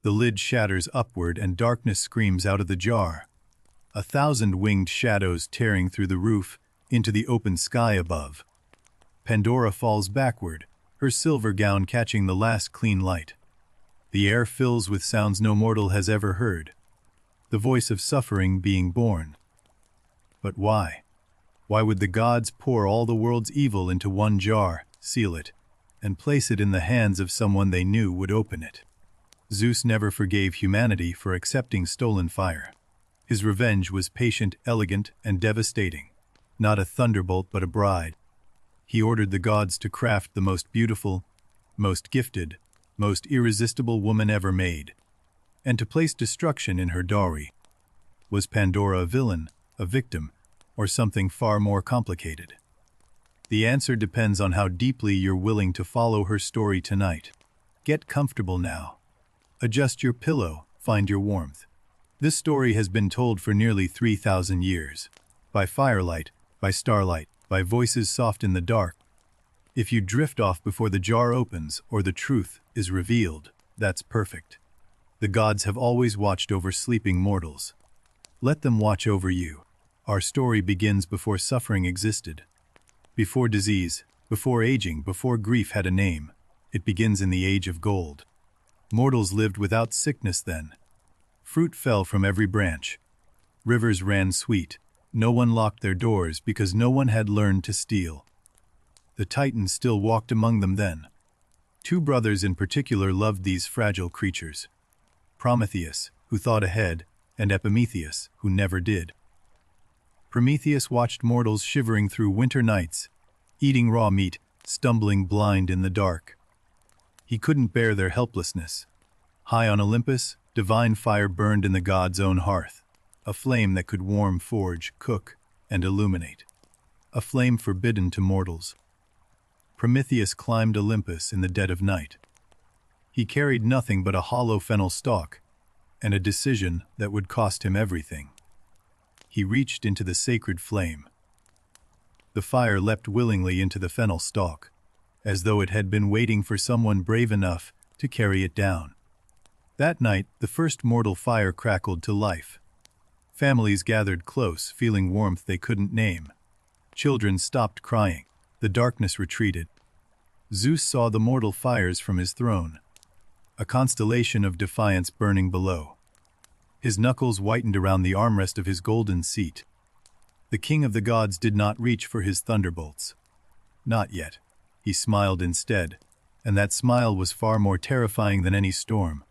The lid shatters upward and darkness screams out of the jar. 1,000 winged shadows tearing through the roof into the open sky above. Pandora falls backward, her silver gown catching the last clean light. The air fills with sounds no mortal has ever heard. The voice of suffering being born. But why? Why would the gods pour all the world's evil into one jar, seal it, and place it in the hands of someone they knew would open it? Zeus never forgave humanity for accepting stolen fire. His revenge was patient, elegant, and devastating. Not a thunderbolt but a bride. He ordered the gods to craft the most beautiful, most gifted, most irresistible woman ever made, and to place destruction in her dowry. Was Pandora a villain, a victim, or something far more complicated? The answer depends on how deeply you're willing to follow her story tonight. Get comfortable now. Adjust your pillow, find your warmth. This story has been told for nearly 3,000 years. By firelight, by starlight, by voices soft in the dark. If you drift off before the jar opens or the truth is revealed, that's perfect. The gods have always watched over sleeping mortals. Let them watch over you. Our story begins before suffering existed. Before disease, before aging, before grief had a name. It begins in the age of gold. Mortals lived without sickness then. Fruit fell from every branch. Rivers ran sweet. No one locked their doors because no one had learned to steal. The Titans still walked among them then. 2 brothers in particular loved these fragile creatures. Prometheus, who thought ahead, and Epimetheus, who never did. Prometheus watched mortals shivering through winter nights, eating raw meat, stumbling blind in the dark. He couldn't bear their helplessness. High on Olympus, divine fire burned in the god's own hearth, a flame that could warm, forge, cook, and illuminate. A flame forbidden to mortals. Prometheus climbed Olympus in the dead of night. He carried nothing but a hollow fennel stalk, and a decision that would cost him everything. He reached into the sacred flame. The fire leapt willingly into the fennel stalk, as though it had been waiting for someone brave enough to carry it down. That night, the first mortal fire crackled to life. Families gathered close, feeling warmth they couldn't name. Children stopped crying. The darkness retreated. Zeus saw the mortal fires from his throne, a constellation of defiance burning below. His knuckles whitened around the armrest of his golden seat. The king of the gods did not reach for his thunderbolts. Not yet. He smiled instead, and that smile was far more terrifying than any storm.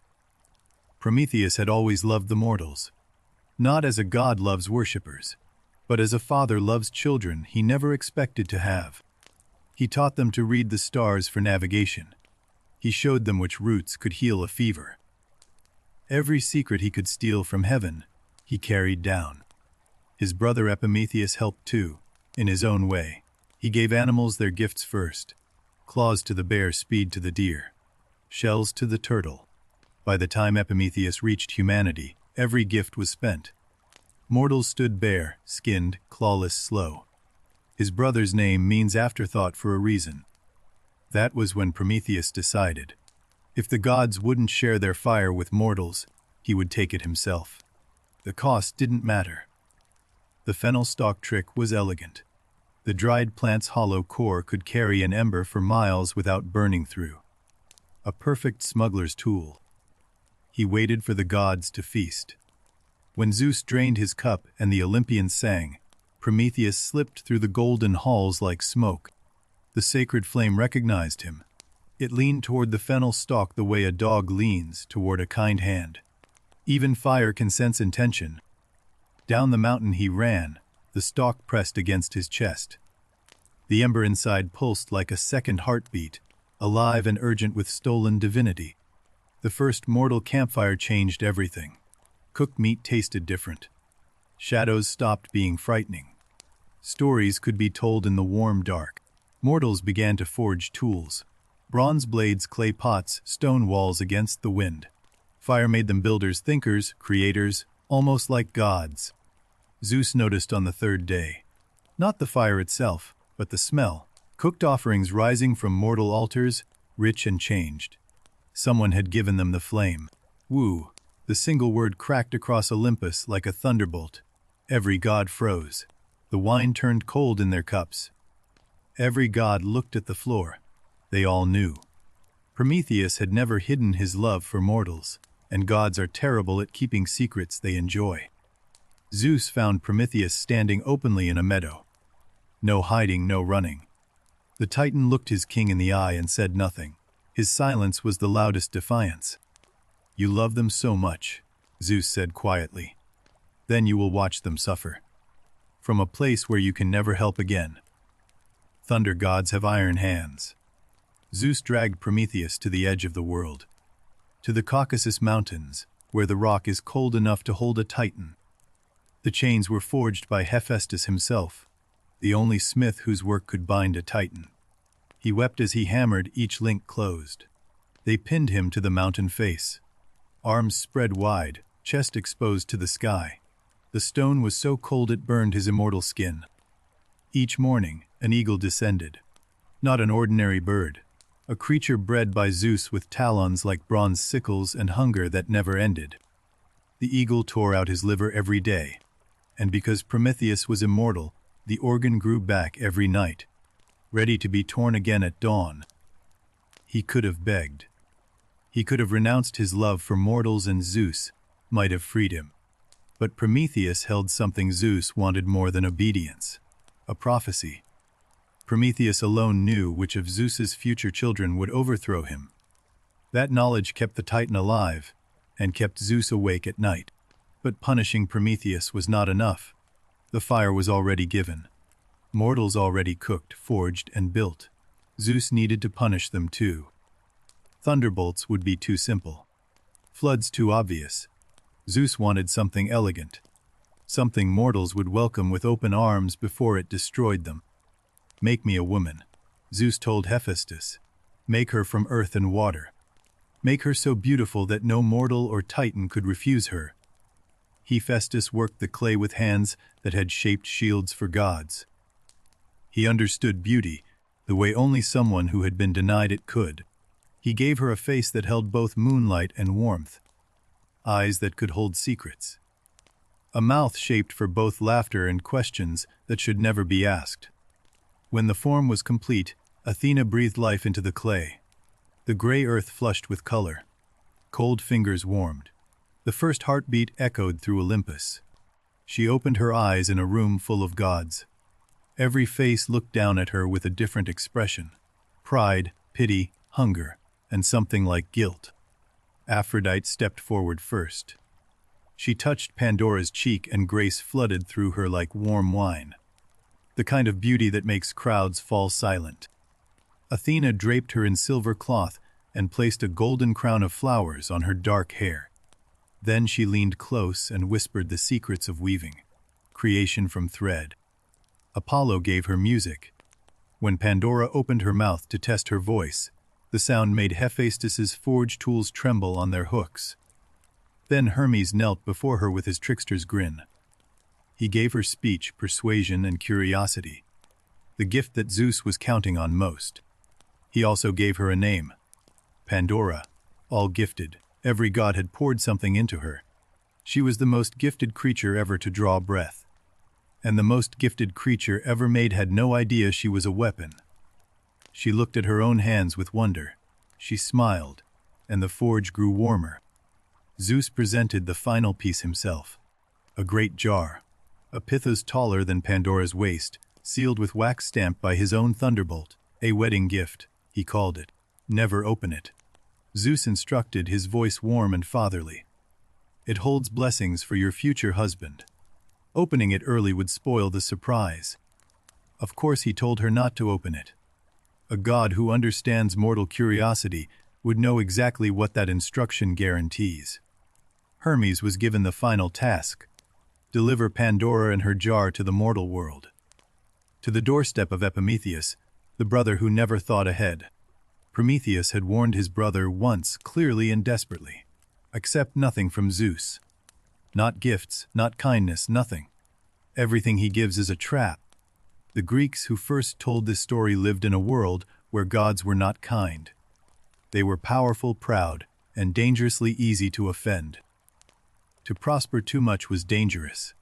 Prometheus had always loved the mortals. Not as a god loves worshippers, but as a father loves children he never expected to have. He taught them to read the stars for navigation. He showed them which roots could heal a fever. Every secret he could steal from heaven, he carried down. His brother Epimetheus helped too, in his own way. He gave animals their gifts first. Claws to the bear, speed to the deer. Shells to the turtle. By the time Epimetheus reached humanity, every gift was spent. Mortals stood bare, skinned, clawless, slow. His brother's name means afterthought for a reason. That was when Prometheus decided. If the gods wouldn't share their fire with mortals, he would take it himself. The cost didn't matter. The fennel stalk trick was elegant. The dried plant's hollow core could carry an ember for miles without burning through. A perfect smuggler's tool. He waited for the gods to feast. When Zeus drained his cup and the Olympians sang, Prometheus slipped through the golden halls like smoke. The sacred flame recognized him. It leaned toward the fennel stalk the way a dog leans toward a kind hand. Even fire can sense intention. Down the mountain he ran, the stalk pressed against his chest. The ember inside pulsed like a second heartbeat, alive and urgent with stolen divinity. The first mortal campfire changed everything. Cooked meat tasted different. Shadows stopped being frightening. Stories could be told in the warm dark. Mortals began to forge tools. Bronze blades, clay pots, stone walls against the wind. Fire made them builders, thinkers, creators, almost like gods. Zeus noticed on the third day. Not the fire itself, but the smell. Cooked offerings rising from mortal altars, rich and changed. Someone had given them the flame. Woo! The single word cracked across Olympus like a thunderbolt. Every god froze. The wine turned cold in their cups. Every god looked at the floor. They all knew. Prometheus had never hidden his love for mortals, and gods are terrible at keeping secrets they enjoy. Zeus found Prometheus standing openly in a meadow. No hiding, no running. The Titan looked his king in the eye and said nothing. His silence was the loudest defiance. "You love them so much," Zeus said quietly. "Then you will watch them suffer. From a place where you can never help again." Thunder gods have iron hands. Zeus dragged Prometheus to the edge of the world, to the Caucasus Mountains, where the rock is cold enough to hold a Titan. The chains were forged by Hephaestus himself, the only smith whose work could bind a Titan. He wept as he hammered, each link closed. They pinned him to the mountain face. Arms spread wide, chest exposed to the sky. The stone was so cold it burned his immortal skin. Each morning, an eagle descended. Not an ordinary bird. A creature bred by Zeus with talons like bronze sickles and hunger that never ended. The eagle tore out his liver every day. And because Prometheus was immortal, the organ grew back every night, ready to be torn again at dawn. He could have begged. He could have renounced his love for mortals, and Zeus might have freed him. But Prometheus held something Zeus wanted more than obedience: a prophecy. Prometheus alone knew which of Zeus's future children would overthrow him. That knowledge kept the Titan alive and kept Zeus awake at night. But punishing Prometheus was not enough. The fire was already given. Mortals already cooked, forged, and built. Zeus needed to punish them too. Thunderbolts would be too simple. Floods too obvious. Zeus wanted something elegant. Something mortals would welcome with open arms before it destroyed them. "Make me a woman," Zeus told Hephaestus. "Make her from earth and water. Make her so beautiful that no mortal or Titan could refuse her." Hephaestus worked the clay with hands that had shaped shields for gods. He understood beauty, the way only someone who had been denied it could. He gave her a face that held both moonlight and warmth, eyes that could hold secrets, a mouth shaped for both laughter and questions that should never be asked. When the form was complete, Athena breathed life into the clay. The gray earth flushed with color. Cold fingers warmed. The first heartbeat echoed through Olympus. She opened her eyes in a room full of gods. Every face looked down at her with a different expression: pride, pity, hunger, and something like guilt. Aphrodite stepped forward first. She touched Pandora's cheek, and grace flooded through her like warm wine, the kind of beauty that makes crowds fall silent. Athena draped her in silver cloth and placed a golden crown of flowers on her dark hair. Then she leaned close and whispered the secrets of weaving, creation from thread. Apollo gave her music. When Pandora opened her mouth to test her voice, the sound made Hephaestus's forge tools tremble on their hooks. Then Hermes knelt before her with his trickster's grin. He gave her speech, persuasion, and curiosity, the gift that Zeus was counting on most. He also gave her a name: Pandora, all gifted. Every god had poured something into her. She was the most gifted creature ever to draw breath. And the most gifted creature ever made had no idea she was a weapon. She looked at her own hands with wonder. She smiled, and the forge grew warmer. Zeus presented the final piece himself: a great jar, a pithos taller than Pandora's waist, sealed with wax stamped by his own thunderbolt. A wedding gift, he called it. Never open it. Zeus instructed, his voice warm and fatherly. It holds blessings for your future husband. Opening it early would spoil the surprise. Of course he told her not to open it. A god who understands mortal curiosity would know exactly what that instruction guarantees. Hermes was given the final task: deliver Pandora and her jar to the mortal world. To the doorstep of Epimetheus, the brother who never thought ahead. Prometheus had warned his brother once, clearly and desperately: accept nothing from Zeus. Not gifts, not kindness, nothing. Everything he gives is a trap. The Greeks who first told this story lived in a world where gods were not kind. They were powerful, proud, and dangerously easy to offend. To prosper too much was dangerous.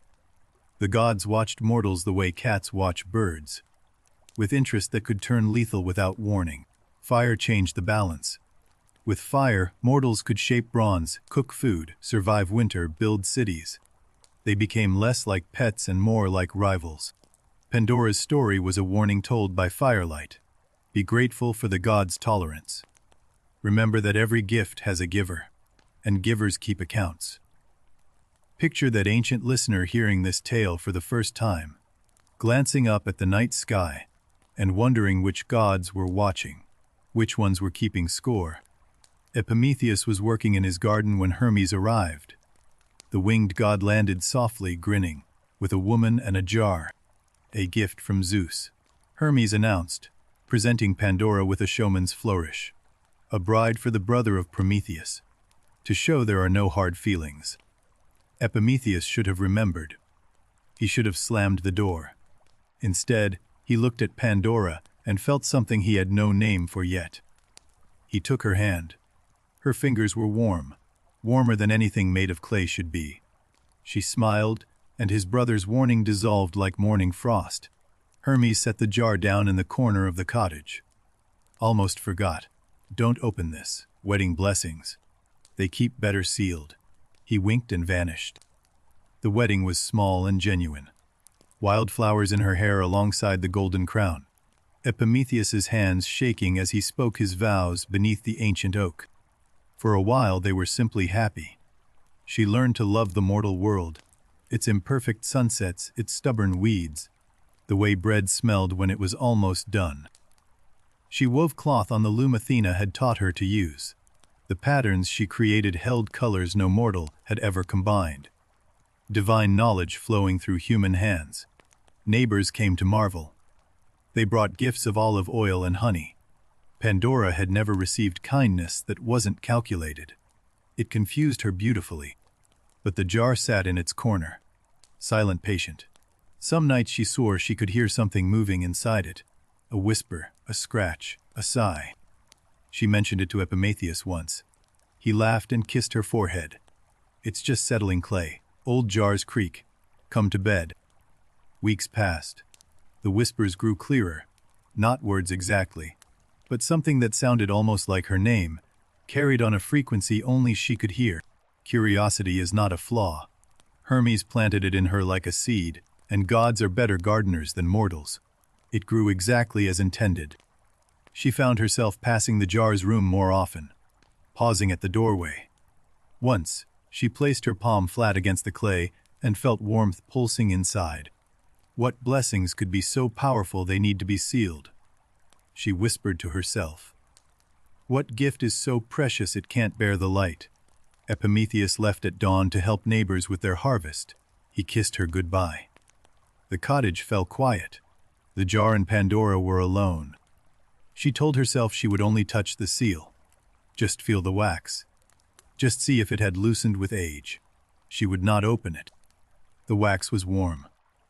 The gods watched mortals the way cats watch birds, with interest that could turn lethal without warning. Fire changed the balance. With fire, mortals could shape bronze, cook food, survive winter, build cities. They became less like pets and more like rivals. Pandora's story was a warning told by firelight. Be grateful for the gods' tolerance. Remember that every gift has a giver, and givers keep accounts. Picture that ancient listener hearing this tale for the first time, glancing up at the night sky, and wondering which gods were watching, which ones were keeping score. Epimetheus was working in his garden when Hermes arrived. The winged god landed softly, grinning, with a woman and a jar, a gift from Zeus. Hermes announced, presenting Pandora with a showman's flourish, a bride for the brother of Prometheus, to show there are no hard feelings. Epimetheus should have remembered. He should have slammed the door. Instead, he looked at Pandora and felt something he had no name for yet. He took her hand. Her fingers were warm, warmer than anything made of clay should be. She smiled, and his brother's warning dissolved like morning frost. Hermes set the jar down in the corner of the cottage. Almost forgot. Don't open this. Wedding blessings. They keep better sealed. He winked and vanished. The wedding was small and genuine. Wildflowers in her hair alongside the golden crown. Epimetheus's hands shaking as he spoke his vows beneath the ancient oak. For a while they were simply happy. She learned to love the mortal world, its imperfect sunsets, its stubborn weeds, the way bread smelled when it was almost done. She wove cloth on the loom Athena had taught her to use. The patterns she created held colors no mortal had ever combined. Divine knowledge flowing through human hands. Neighbors came to marvel. They brought gifts of olive oil and honey. Pandora had never received kindness that wasn't calculated. It confused her beautifully. But the jar sat in its corner, silent, patient. Some nights she swore she could hear something moving inside it. A whisper, a scratch, a sigh. She mentioned it to Epimetheus once. He laughed and kissed her forehead. It's just settling clay. Old jars creak. Come to bed. Weeks passed. The whispers grew clearer. Not words exactly, but something that sounded almost like her name, carried on a frequency only she could hear. Curiosity is not a flaw. Hermes planted it in her like a seed, and gods are better gardeners than mortals. It grew exactly as intended. She found herself passing the jar's room more often, pausing at the doorway. Once, she placed her palm flat against the clay and felt warmth pulsing inside. What blessings could be so powerful they need to be sealed? She whispered to herself. What gift is so precious it can't bear the light? Epimetheus left at dawn to help neighbors with their harvest. He kissed her goodbye. The cottage fell quiet. The jar and Pandora were alone. She told herself she would only touch the seal. Just feel the wax. Just see if it had loosened with age. She would not open it. The wax was warm,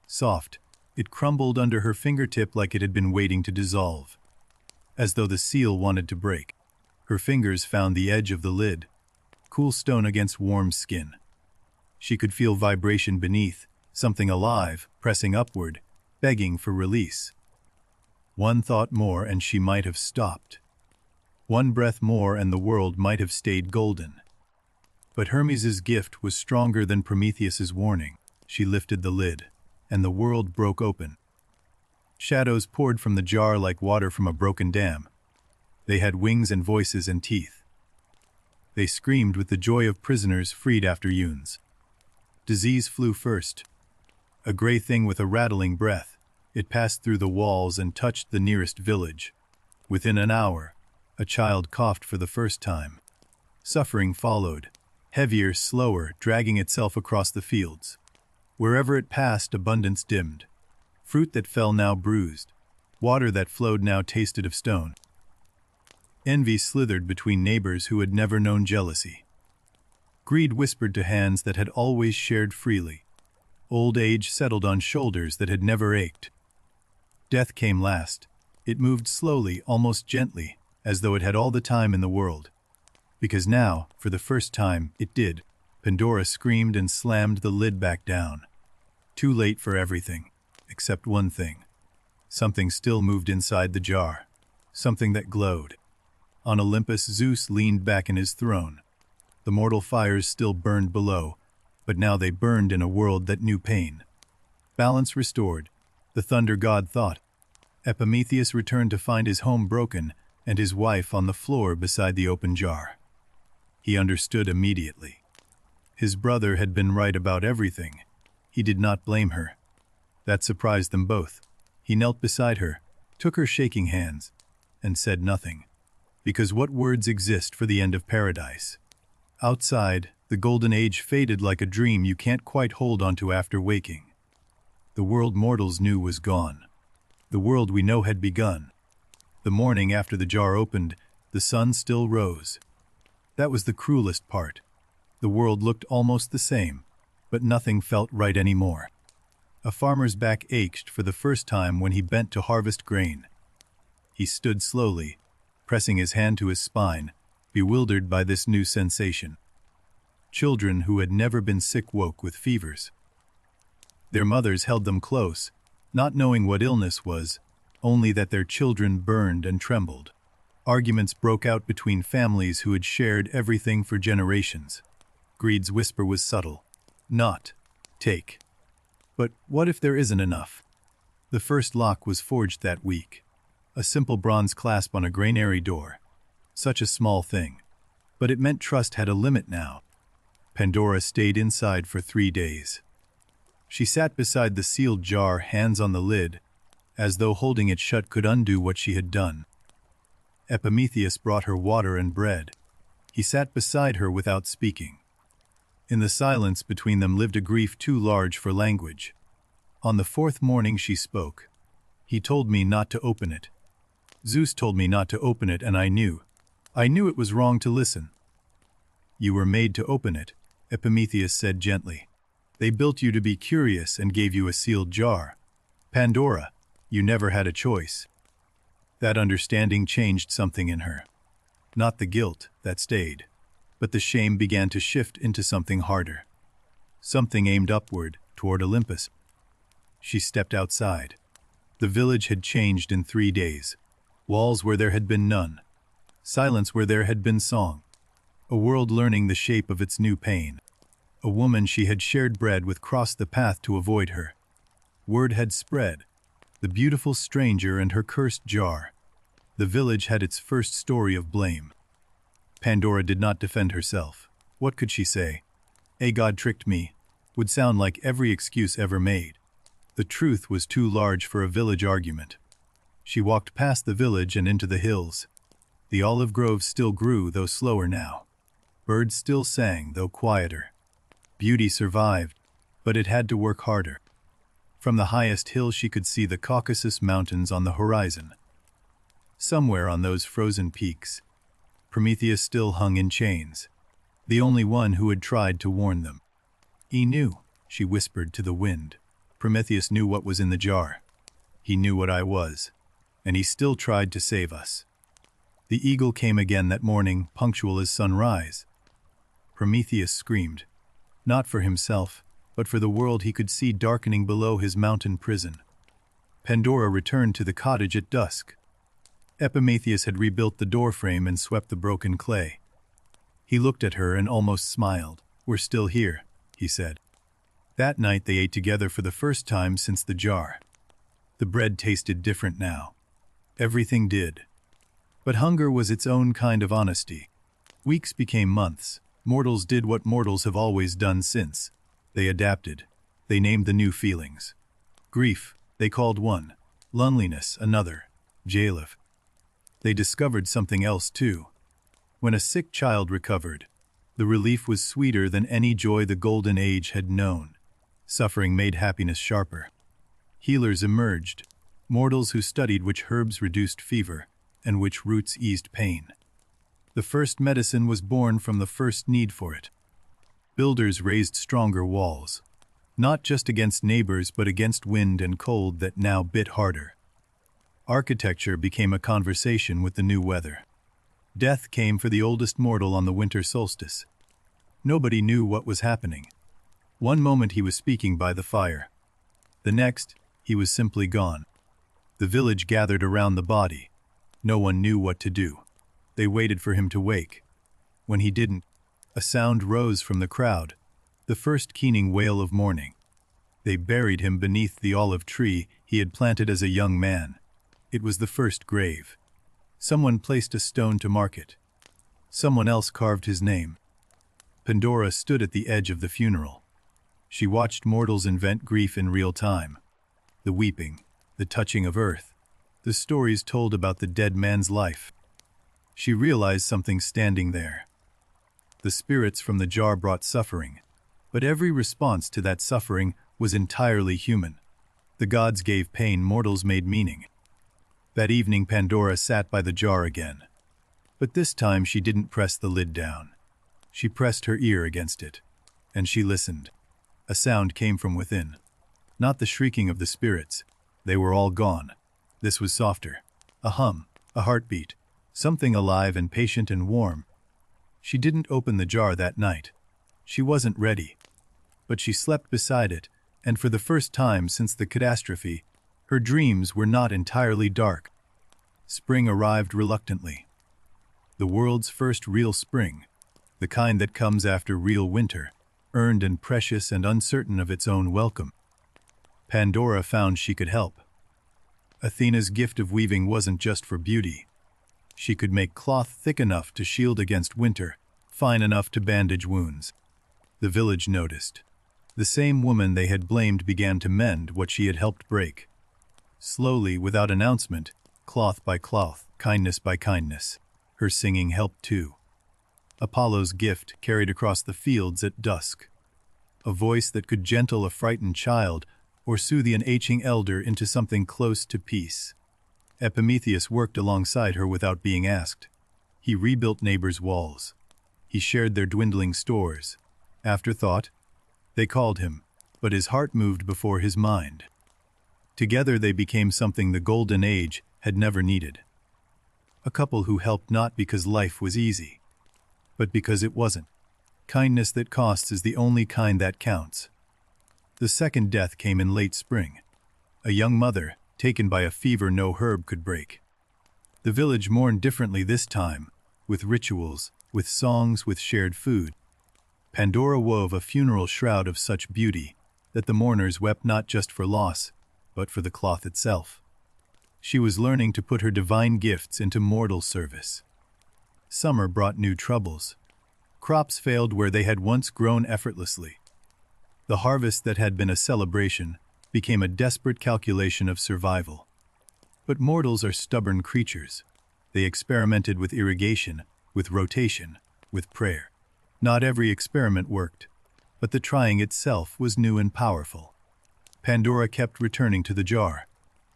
soft. It crumbled under her fingertip like it had been waiting to dissolve, as though the seal wanted to break. Her fingers found the edge of the lid, cool stone against warm skin. She could feel vibration beneath, something alive, pressing upward, begging for release. One thought more and she might have stopped. One breath more and the world might have stayed golden. But Hermes's gift was stronger than Prometheus's warning. She lifted the lid, and the world broke open. Shadows poured from the jar like water from a broken dam. They had wings and voices and teeth. They screamed with the joy of prisoners freed after Yuns. Disease flew first. A gray thing with a rattling breath. It passed through the walls and touched the nearest village. Within an hour, a child coughed for the first time. Suffering followed, heavier, slower, dragging itself across the fields. Wherever it passed, abundance dimmed. Fruit that fell now bruised. Water that flowed now tasted of stone. Envy slithered between neighbors who had never known jealousy. Greed whispered to hands that had always shared freely. Old age settled on shoulders that had never ached. Death came last. It moved slowly, almost gently, as though it had all the time in the world. Because now, for the first time, it did. Pandora screamed and slammed the lid back down. Too late for everything, except one thing. Something still moved inside the jar. Something that glowed. On Olympus, Zeus leaned back in his throne. The mortal fires still burned below, but now they burned in a world that knew pain. Balance restored, the thunder god thought. Epimetheus returned to find his home broken and his wife on the floor beside the open jar. He understood immediately. His brother had been right about everything. He did not blame her. That surprised them both. He knelt beside her, took her shaking hands, and said nothing. Because what words exist for the end of paradise? Outside, the golden age faded like a dream you can't quite hold onto after waking. The world mortals knew was gone. The world we know had begun. The morning after the jar opened, the sun still rose. That was the cruelest part. The world looked almost the same, but nothing felt right anymore. A farmer's back ached for the first time when he bent to harvest grain. He stood slowly, pressing his hand to his spine, bewildered by this new sensation. Children who had never been sick woke with fevers. Their mothers held them close, not knowing what illness was, only that their children burned and trembled. Arguments broke out between families who had shared everything for generations. Greed's whisper was subtle. Not. Take. But what if there isn't enough? The first lock was forged that week. A simple bronze clasp on a granary door. Such a small thing. But it meant trust had a limit now. Pandora stayed inside for 3 days. She sat beside the sealed jar, hands on the lid, as though holding it shut could undo what she had done. Epimetheus brought her water and bread. He sat beside her without speaking. In the silence between them lived a grief too large for language. On the 4th morning she spoke. He told me not to open it. Zeus told me not to open it, and I knew it was wrong to listen. You were made to open it, Epimetheus said gently. They built you to be curious and gave you a sealed jar. Pandora, you never had a choice. That understanding changed something in her. Not the guilt, that stayed, but the shame began to shift into something harder. Something aimed upward, toward Olympus. She stepped outside. The village had changed in 3 days. Walls where there had been none. Silence where there had been song. A world learning the shape of its new pain. A woman she had shared bread with crossed the path to avoid her. Word had spread. The beautiful stranger and her cursed jar. The village had its first story of blame. Pandora did not defend herself. What could she say? "A god tricked me," would sound like every excuse ever made. The truth was too large for a village argument. She walked past the village and into the hills. The olive groves still grew, though slower now. Birds still sang, though quieter. Beauty survived, but it had to work harder. From the highest hill she could see the Caucasus Mountains on the horizon. Somewhere on those frozen peaks, Prometheus still hung in chains, the only one who had tried to warn them. He knew, she whispered to the wind. Prometheus knew what was in the jar. He knew what I was, and he still tried to save us. The eagle came again that morning, punctual as sunrise. Prometheus screamed, not for himself, but for the world he could see darkening below his mountain prison. Pandora returned to the cottage at dusk. Epimetheus had rebuilt the doorframe and swept the broken clay. He looked at her and almost smiled. "We're still here," he said. That night they ate together for the first time since the jar. The bread tasted different now. Everything did. But hunger was its own kind of honesty. Weeks became months. Mortals did what mortals have always done since. They adapted. They named the new feelings. Grief, they called one. Loneliness, another. Jalif. They discovered something else too. When a sick child recovered, the relief was sweeter than any joy the golden age had known. Suffering made happiness sharper. Healers emerged, mortals who studied which herbs reduced fever and which roots eased pain. The first medicine was born from the first need for it. Builders raised stronger walls, not just against neighbors but against wind and cold that now bit harder. Architecture became a conversation with the new weather. Death came for the oldest mortal on the winter solstice. Nobody knew what was happening. One moment he was speaking by the fire. The next, he was simply gone. The village gathered around the body. No one knew what to do. They waited for him to wake. When he didn't, a sound rose from the crowd, the first keening wail of mourning. They buried him beneath the olive tree he had planted as a young man. It was the first grave. Someone placed a stone to mark it. Someone else carved his name. Pandora stood at the edge of the funeral. She watched mortals invent grief in real time. The weeping, the touching of earth, the stories told about the dead man's life. She realized something standing there. The spirits from the jar brought suffering, but every response to that suffering was entirely human. The gods gave pain, mortals made meaning. That evening Pandora sat by the jar again. But this time she didn't press the lid down. She pressed her ear against it, and she listened. A sound came from within. Not the shrieking of the spirits. They were all gone. This was softer. A hum, a heartbeat, something alive and patient and warm. She didn't open the jar that night. She wasn't ready. But she slept beside it, and for the first time since the catastrophe, her dreams were not entirely dark. Spring arrived reluctantly. The world's first real spring, the kind that comes after real winter, earned and precious and uncertain of its own welcome. Pandora found she could help. Athena's gift of weaving wasn't just for beauty. She could make cloth thick enough to shield against winter, fine enough to bandage wounds. The village noticed. The same woman they had blamed began to mend what she had helped break. Slowly, without announcement, cloth by cloth, kindness by kindness, her singing helped too. Apollo's gift carried across the fields at dusk. A voice that could gentle a frightened child or soothe an aching elder into something close to peace. Epimetheus worked alongside her without being asked. He rebuilt neighbors' walls. He shared their dwindling stores. Afterthought? They called him, but his heart moved before his mind. Together they became something the Golden Age had never needed. A couple who helped not because life was easy, but because it wasn't. Kindness that costs is the only kind that counts. The second death came in late spring. A young mother, taken by a fever no herb could break. The village mourned differently this time, with rituals, with songs, with shared food. Pandora wove a funeral shroud of such beauty that the mourners wept not just for loss, but for the cloth itself. She was learning to put her divine gifts into mortal service. Summer brought new troubles. Crops failed where they had once grown effortlessly. The harvest that had been a celebration became a desperate calculation of survival. But mortals are stubborn creatures. They experimented with irrigation, with rotation, with prayer. Not every experiment worked, but the trying itself was new and powerful. Pandora kept returning to the jar.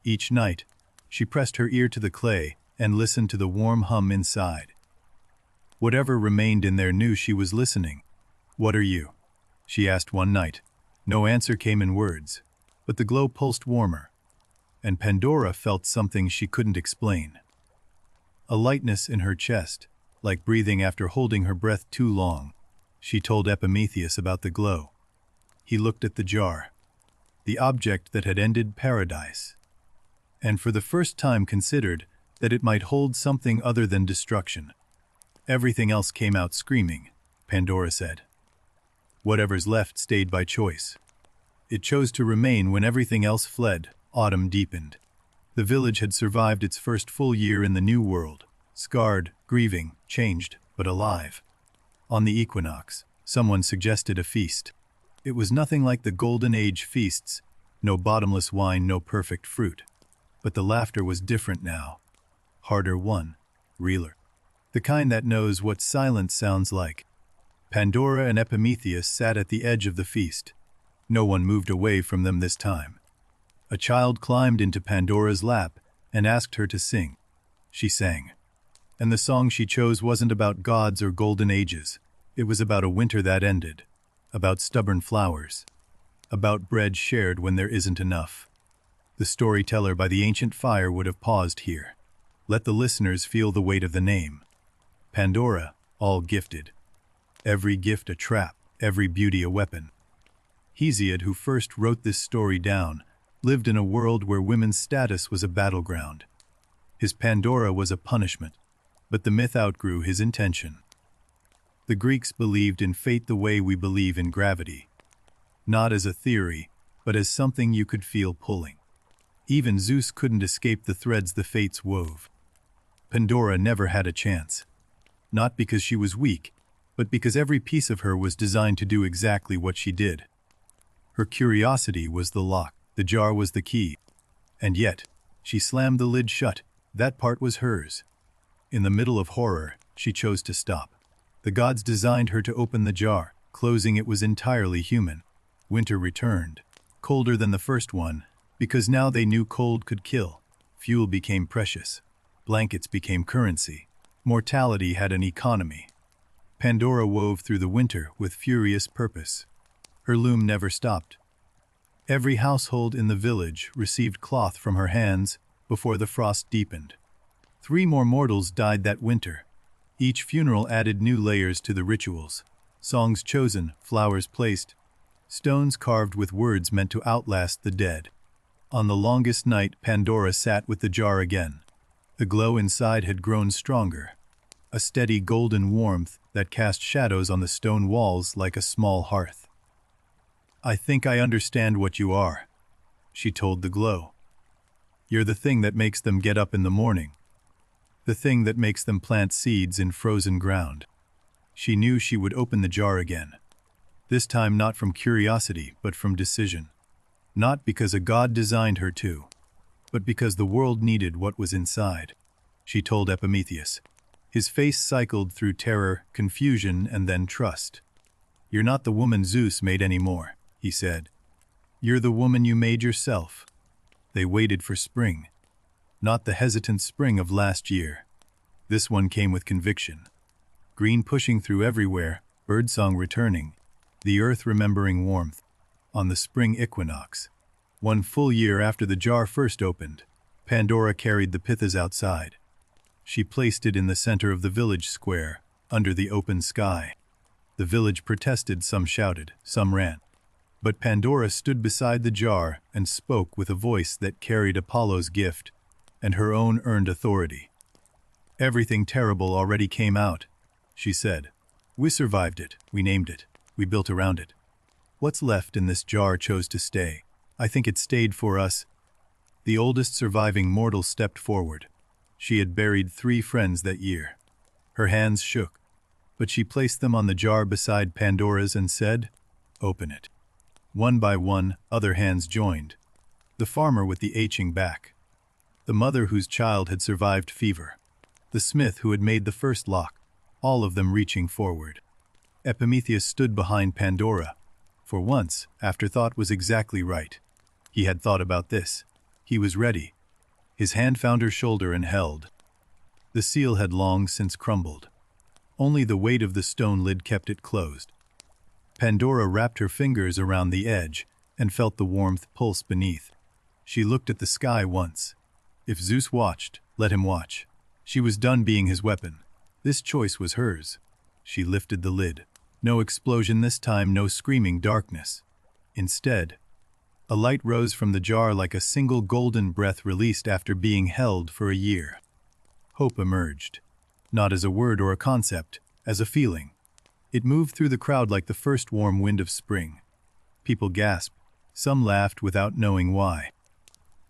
Each night, she pressed her ear to the clay and listened to the warm hum inside. Whatever remained in there knew she was listening. "What are you?" she asked one night. No answer came in words, but the glow pulsed warmer, and Pandora felt something she couldn't explain. A lightness in her chest, like breathing after holding her breath too long. She told Epimetheus about the glow. He looked at the jar, the object that had ended paradise, and for the first time considered that it might hold something other than destruction. "Everything else came out screaming," Pandora said. "Whatever's left stayed by choice. It chose to remain when everything else fled." Autumn deepened. The village had survived its first full year in the new world, scarred, grieving, changed, but alive. On the equinox, someone suggested a feast. It was nothing like the Golden Age feasts, no bottomless wine, no perfect fruit. But the laughter was different now. Harder won, realer. The kind that knows what silence sounds like. Pandora and Epimetheus sat at the edge of the feast. No one moved away from them this time. A child climbed into Pandora's lap and asked her to sing. She sang. And the song she chose wasn't about gods or golden ages. It was about a winter that ended, about stubborn flowers, about bread shared when there isn't enough. The storyteller by the ancient fire would have paused here. Let the listeners feel the weight of the name. Pandora, all gifted. Every gift a trap, every beauty a weapon. Hesiod, who first wrote this story down, lived in a world where women's status was a battleground. His Pandora was a punishment, but the myth outgrew his intention. The Greeks believed in fate the way we believe in gravity. Not as a theory, but as something you could feel pulling. Even Zeus couldn't escape the threads the fates wove. Pandora never had a chance. Not because she was weak, but because every piece of her was designed to do exactly what she did. Her curiosity was the lock, the jar was the key. And yet, she slammed the lid shut. That part was hers. In the middle of horror, she chose to stop. The gods designed her to open the jar. Closing it was entirely human. Winter returned, colder than the first one, because now they knew cold could kill. Fuel became precious. Blankets became currency. Mortality had an economy. Pandora wove through the winter with furious purpose. Her loom never stopped. Every household in the village received cloth from her hands before the frost deepened. 3 more mortals died that winter. Each funeral added new layers to the rituals. Songs chosen, flowers placed, stones carved with words meant to outlast the dead. On the longest night, Pandora sat with the jar again. The glow inside had grown stronger, a steady golden warmth that cast shadows on the stone walls like a small hearth. "I think I understand what you are," she told the glow. "You're the thing that makes them get up in the morning. The thing that makes them plant seeds in frozen ground." She knew she would open the jar again. This time not from curiosity, but from decision. Not because a god designed her to, but because the world needed what was inside. She told Epimetheus. His face cycled through terror, confusion, and then trust. "You're not the woman Zeus made anymore," he said. "You're the woman you made yourself." They waited for spring. Not the hesitant spring of last year. This one came with conviction. Green pushing through everywhere, birdsong returning, the earth remembering warmth. On the spring equinox, 1 full year after the jar first opened, Pandora carried the pithas outside. She placed it in the center of the village square, under the open sky. The village protested, some shouted, some ran. But Pandora stood beside the jar and spoke with a voice that carried Apollo's gift and her own earned authority. "Everything terrible already came out," she said. "We survived it, we named it, we built around it. What's left in this jar chose to stay. I think it stayed for us." The oldest surviving mortal stepped forward. She had buried 3 friends that year. Her hands shook, but she placed them on the jar beside Pandora's and said, "Open it." One by one, other hands joined. The farmer with the aching back. The mother whose child had survived fever. The smith who had made the first lock, all of them reaching forward. Epimetheus stood behind Pandora. For once, afterthought was exactly right. He had thought about this. He was ready. His hand found her shoulder and held. The seal had long since crumbled. Only the weight of the stone lid kept it closed. Pandora wrapped her fingers around the edge and felt the warmth pulse beneath. She looked at the sky once. If Zeus watched, let him watch. She was done being his weapon. This choice was hers. She lifted the lid. No explosion this time, no screaming darkness. Instead, a light rose from the jar like a single golden breath released after being held for a year. Hope emerged. Not as a word or a concept, as a feeling. It moved through the crowd like the first warm wind of spring. People gasped. Some laughed without knowing why.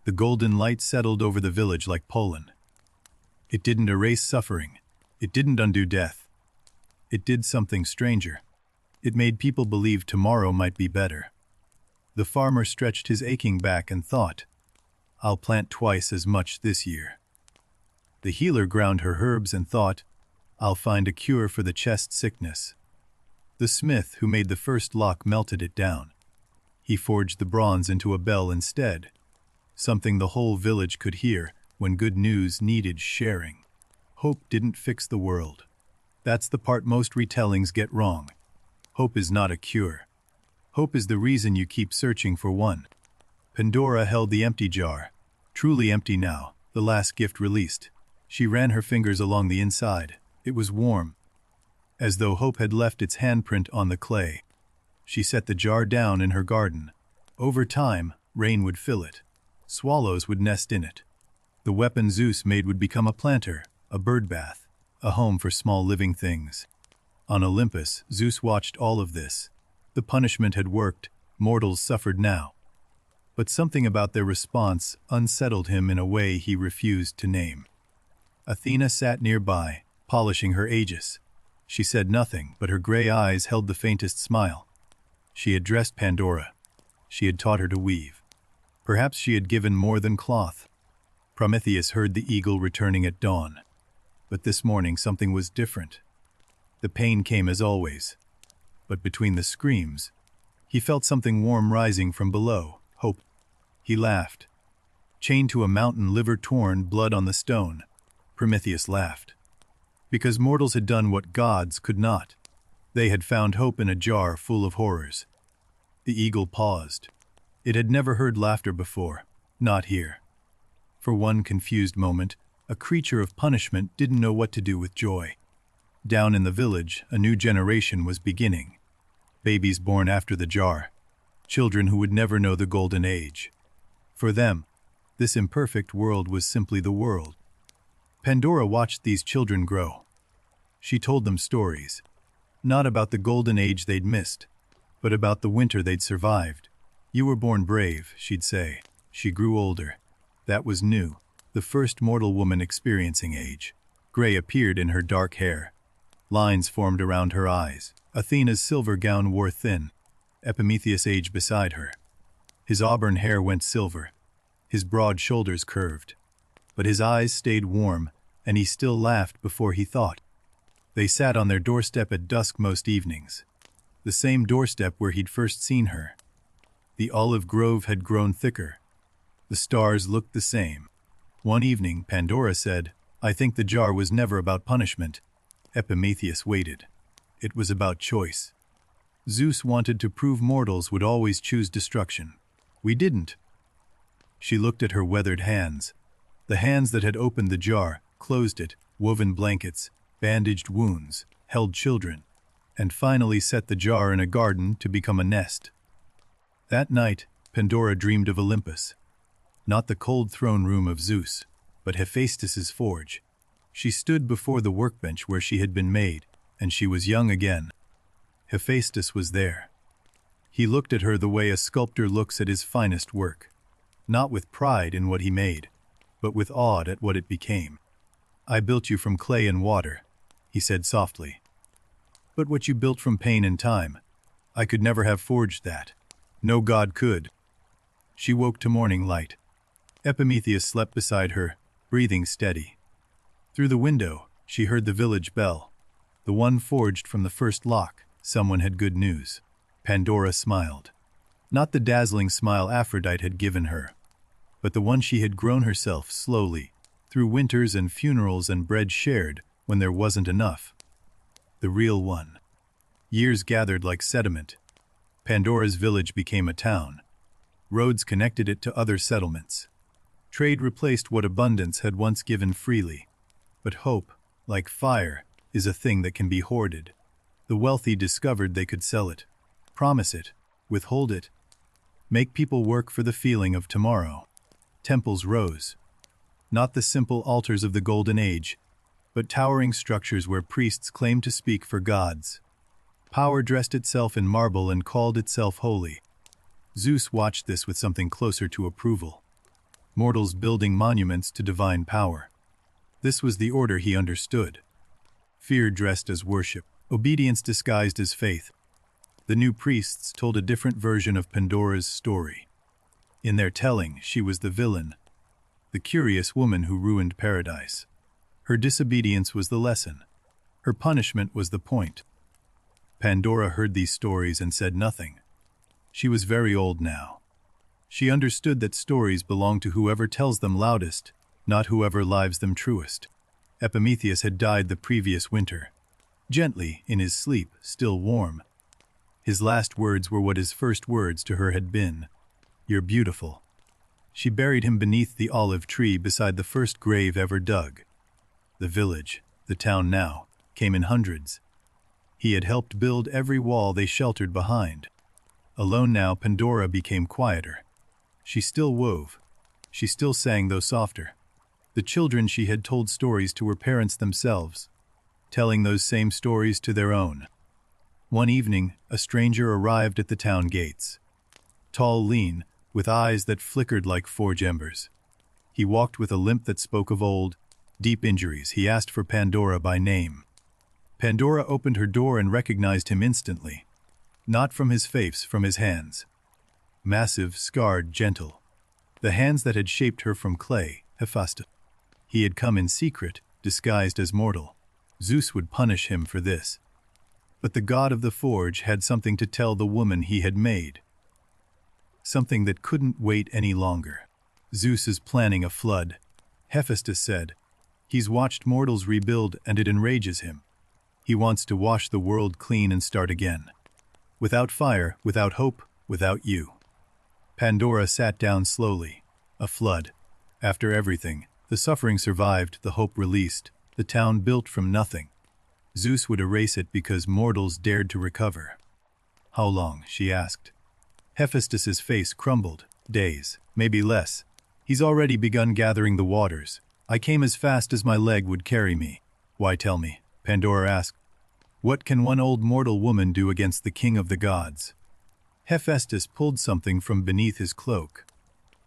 The golden light settled over the village like pollen. It didn't erase suffering. It didn't undo death. It did something stranger. It made people believe tomorrow might be better. The farmer stretched his aching back and thought, "I'll plant twice as much this year." The healer ground her herbs and thought, "I'll find a cure for the chest sickness." The smith who made the first lock melted it down. He forged the bronze into a bell instead, something the whole village could hear when good news needed sharing. Hope didn't fix the world. That's the part most retellings get wrong. Hope is not a cure. Hope is the reason you keep searching for one. Pandora held the empty jar, truly empty now, the last gift released. She ran her fingers along the inside. It was warm, as though hope had left its handprint on the clay. She set the jar down in her garden. Over time, rain would fill it. Swallows would nest in it. The weapon Zeus made would become a planter, a birdbath, a home for small living things. On Olympus, Zeus watched all of this. The punishment had worked, mortals suffered now. But something about their response unsettled him in a way he refused to name. Athena sat nearby, polishing her aegis. She said nothing, but her gray eyes held the faintest smile. She had dressed Pandora. She had taught her to weave. Perhaps she had given more than cloth. Prometheus heard the eagle returning at dawn. But this morning something was different. The pain came as always. But between the screams, he felt something warm rising from below, hope. He laughed. Chained to a mountain, liver torn, blood on the stone, Prometheus laughed. Because mortals had done what gods could not. They had found hope in a jar full of horrors. The eagle paused. It had never heard laughter before, not here. For one confused moment, a creature of punishment didn't know what to do with joy. Down in the village, a new generation was beginning. Babies born after the jar. Children who would never know the golden age. For them, this imperfect world was simply the world. Pandora watched these children grow. She told them stories, not about the golden age they'd missed, but about the winter they'd survived. You were born brave, she'd say. She grew older. That was new, the first mortal woman experiencing age. Gray appeared in her dark hair. Lines formed around her eyes. Athena's silver gown wore thin. Epimetheus aged beside her. His auburn hair went silver. His broad shoulders curved. But his eyes stayed warm, and he still laughed before he thought. They sat on their doorstep at dusk most evenings. The same doorstep where he'd first seen her. The olive grove had grown thicker. The stars looked the same. One evening, Pandora said, "I think the jar was never about punishment." Epimetheus waited. It was about choice. Zeus wanted to prove mortals would always choose destruction. We didn't. She looked at her weathered hands. The hands that had opened the jar, closed it, woven blankets, bandaged wounds, held children, and finally set the jar in a garden to become a nest. That night, Pandora dreamed of Olympus. Not the cold throne room of Zeus, but Hephaestus's forge. She stood before the workbench where she had been made, and she was young again. Hephaestus was there. He looked at her the way a sculptor looks at his finest work, not with pride in what he made, but with awe at what it became. "I built you from clay and water," he said softly. "But what you built from pain and time, I could never have forged that. No god could." She woke to morning light. Epimetheus slept beside her, breathing steady. Through the window, she heard the village bell. The one forged from the first lock. Someone had good news. Pandora smiled. Not the dazzling smile Aphrodite had given her, but the one she had grown herself slowly, through winters and funerals and bread shared when there wasn't enough. The real one. Years gathered like sediment. Pandora's village became a town. Roads connected it to other settlements. Trade replaced what abundance had once given freely. But hope, like fire, is a thing that can be hoarded. The wealthy discovered they could sell it, promise it, withhold it, make people work for the feeling of tomorrow. Temples rose. Not the simple altars of the Golden Age, but towering structures where priests claimed to speak for gods. Power dressed itself in marble and called itself holy. Zeus watched this with something closer to approval. Mortals building monuments to divine power. This was the order he understood. Fear dressed as worship, obedience disguised as faith. The new priests told a different version of Pandora's story. In their telling, she was the villain, the curious woman who ruined paradise. Her disobedience was the lesson. Her punishment was the point. Pandora heard these stories and said nothing. She was very old now. She understood that stories belong to whoever tells them loudest, not whoever lives them truest. Epimetheus had died the previous winter. Gently, in his sleep, still warm. His last words were what his first words to her had been. "You're beautiful." She buried him beneath the olive tree beside the first grave ever dug. The village, the town now, came in hundreds. He had helped build every wall they sheltered behind. Alone now, Pandora became quieter. She still wove. She still sang, though softer. The children she had told stories to were parents themselves, telling those same stories to their own. One evening, a stranger arrived at the town gates. Tall, lean, with eyes that flickered like forge embers. He walked with a limp that spoke of old, deep injuries. He asked for Pandora by name. Pandora opened her door and recognized him instantly. Not from his face, from his hands. Massive, scarred, gentle. The hands that had shaped her from clay, Hephaestus. He had come in secret, disguised as mortal. Zeus would punish him for this. But the god of the forge had something to tell the woman he had made. Something that couldn't wait any longer. Zeus is planning a flood, Hephaestus said. He's watched mortals rebuild and it enrages him. He wants to wash the world clean and start again. Without fire, without hope, without you. Pandora sat down slowly. A flood. After everything, the suffering survived, the hope released, the town built from nothing. Zeus would erase it because mortals dared to recover. How long? She asked. Hephaestus's face crumbled. Days, maybe less. He's already begun gathering the waters. I came as fast as my leg would carry me. Why, tell me, Pandora asked. What can one old mortal woman do against the king of the gods? Hephaestus pulled something from beneath his cloak.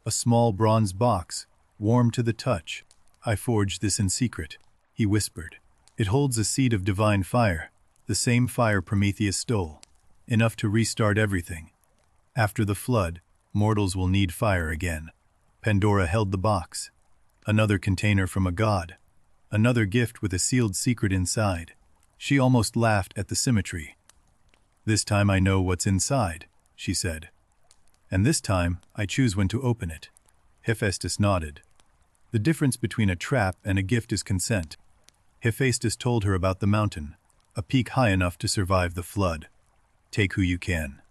A small bronze box, warm to the touch. I forged this in secret, he whispered. It holds a seed of divine fire, the same fire Prometheus stole, enough to restart everything. After the flood, mortals will need fire again. Pandora held the box. Another container from a god. Another gift with a sealed secret inside. She almost laughed at the symmetry. This time I know what's inside, she said. And this time I choose when to open it. Hephaestus nodded. The difference between a trap and a gift is consent. Hephaestus told her about the mountain, a peak high enough to survive the flood. Take who you can.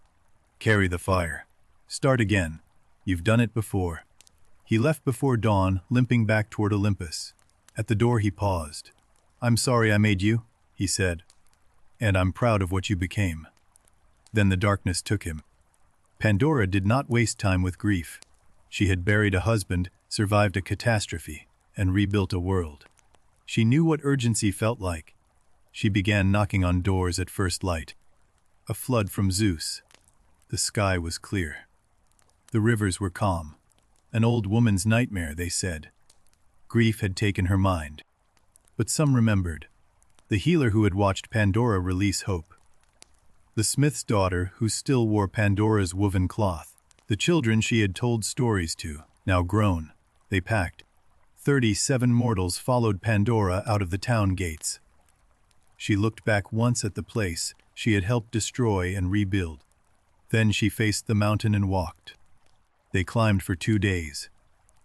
Carry the fire. Start again. You've done it before. He left before dawn, limping back toward Olympus. At the door he paused. I'm sorry I made you, he said. And I'm proud of what you became. Then the darkness took him. Pandora did not waste time with grief. She had buried a husband, survived a catastrophe, and rebuilt a world. She knew what urgency felt like. She began knocking on doors at first light. A flood from Zeus. The sky was clear. The rivers were calm. An old woman's nightmare, they said. Grief had taken her mind. But some remembered. The healer who had watched Pandora release hope. The smith's daughter who still wore Pandora's woven cloth. The children she had told stories to, now grown. They packed. 37 mortals followed Pandora out of the town gates. She looked back once at the place she had helped destroy and rebuild. Then she faced the mountain and walked. They climbed for 2 days.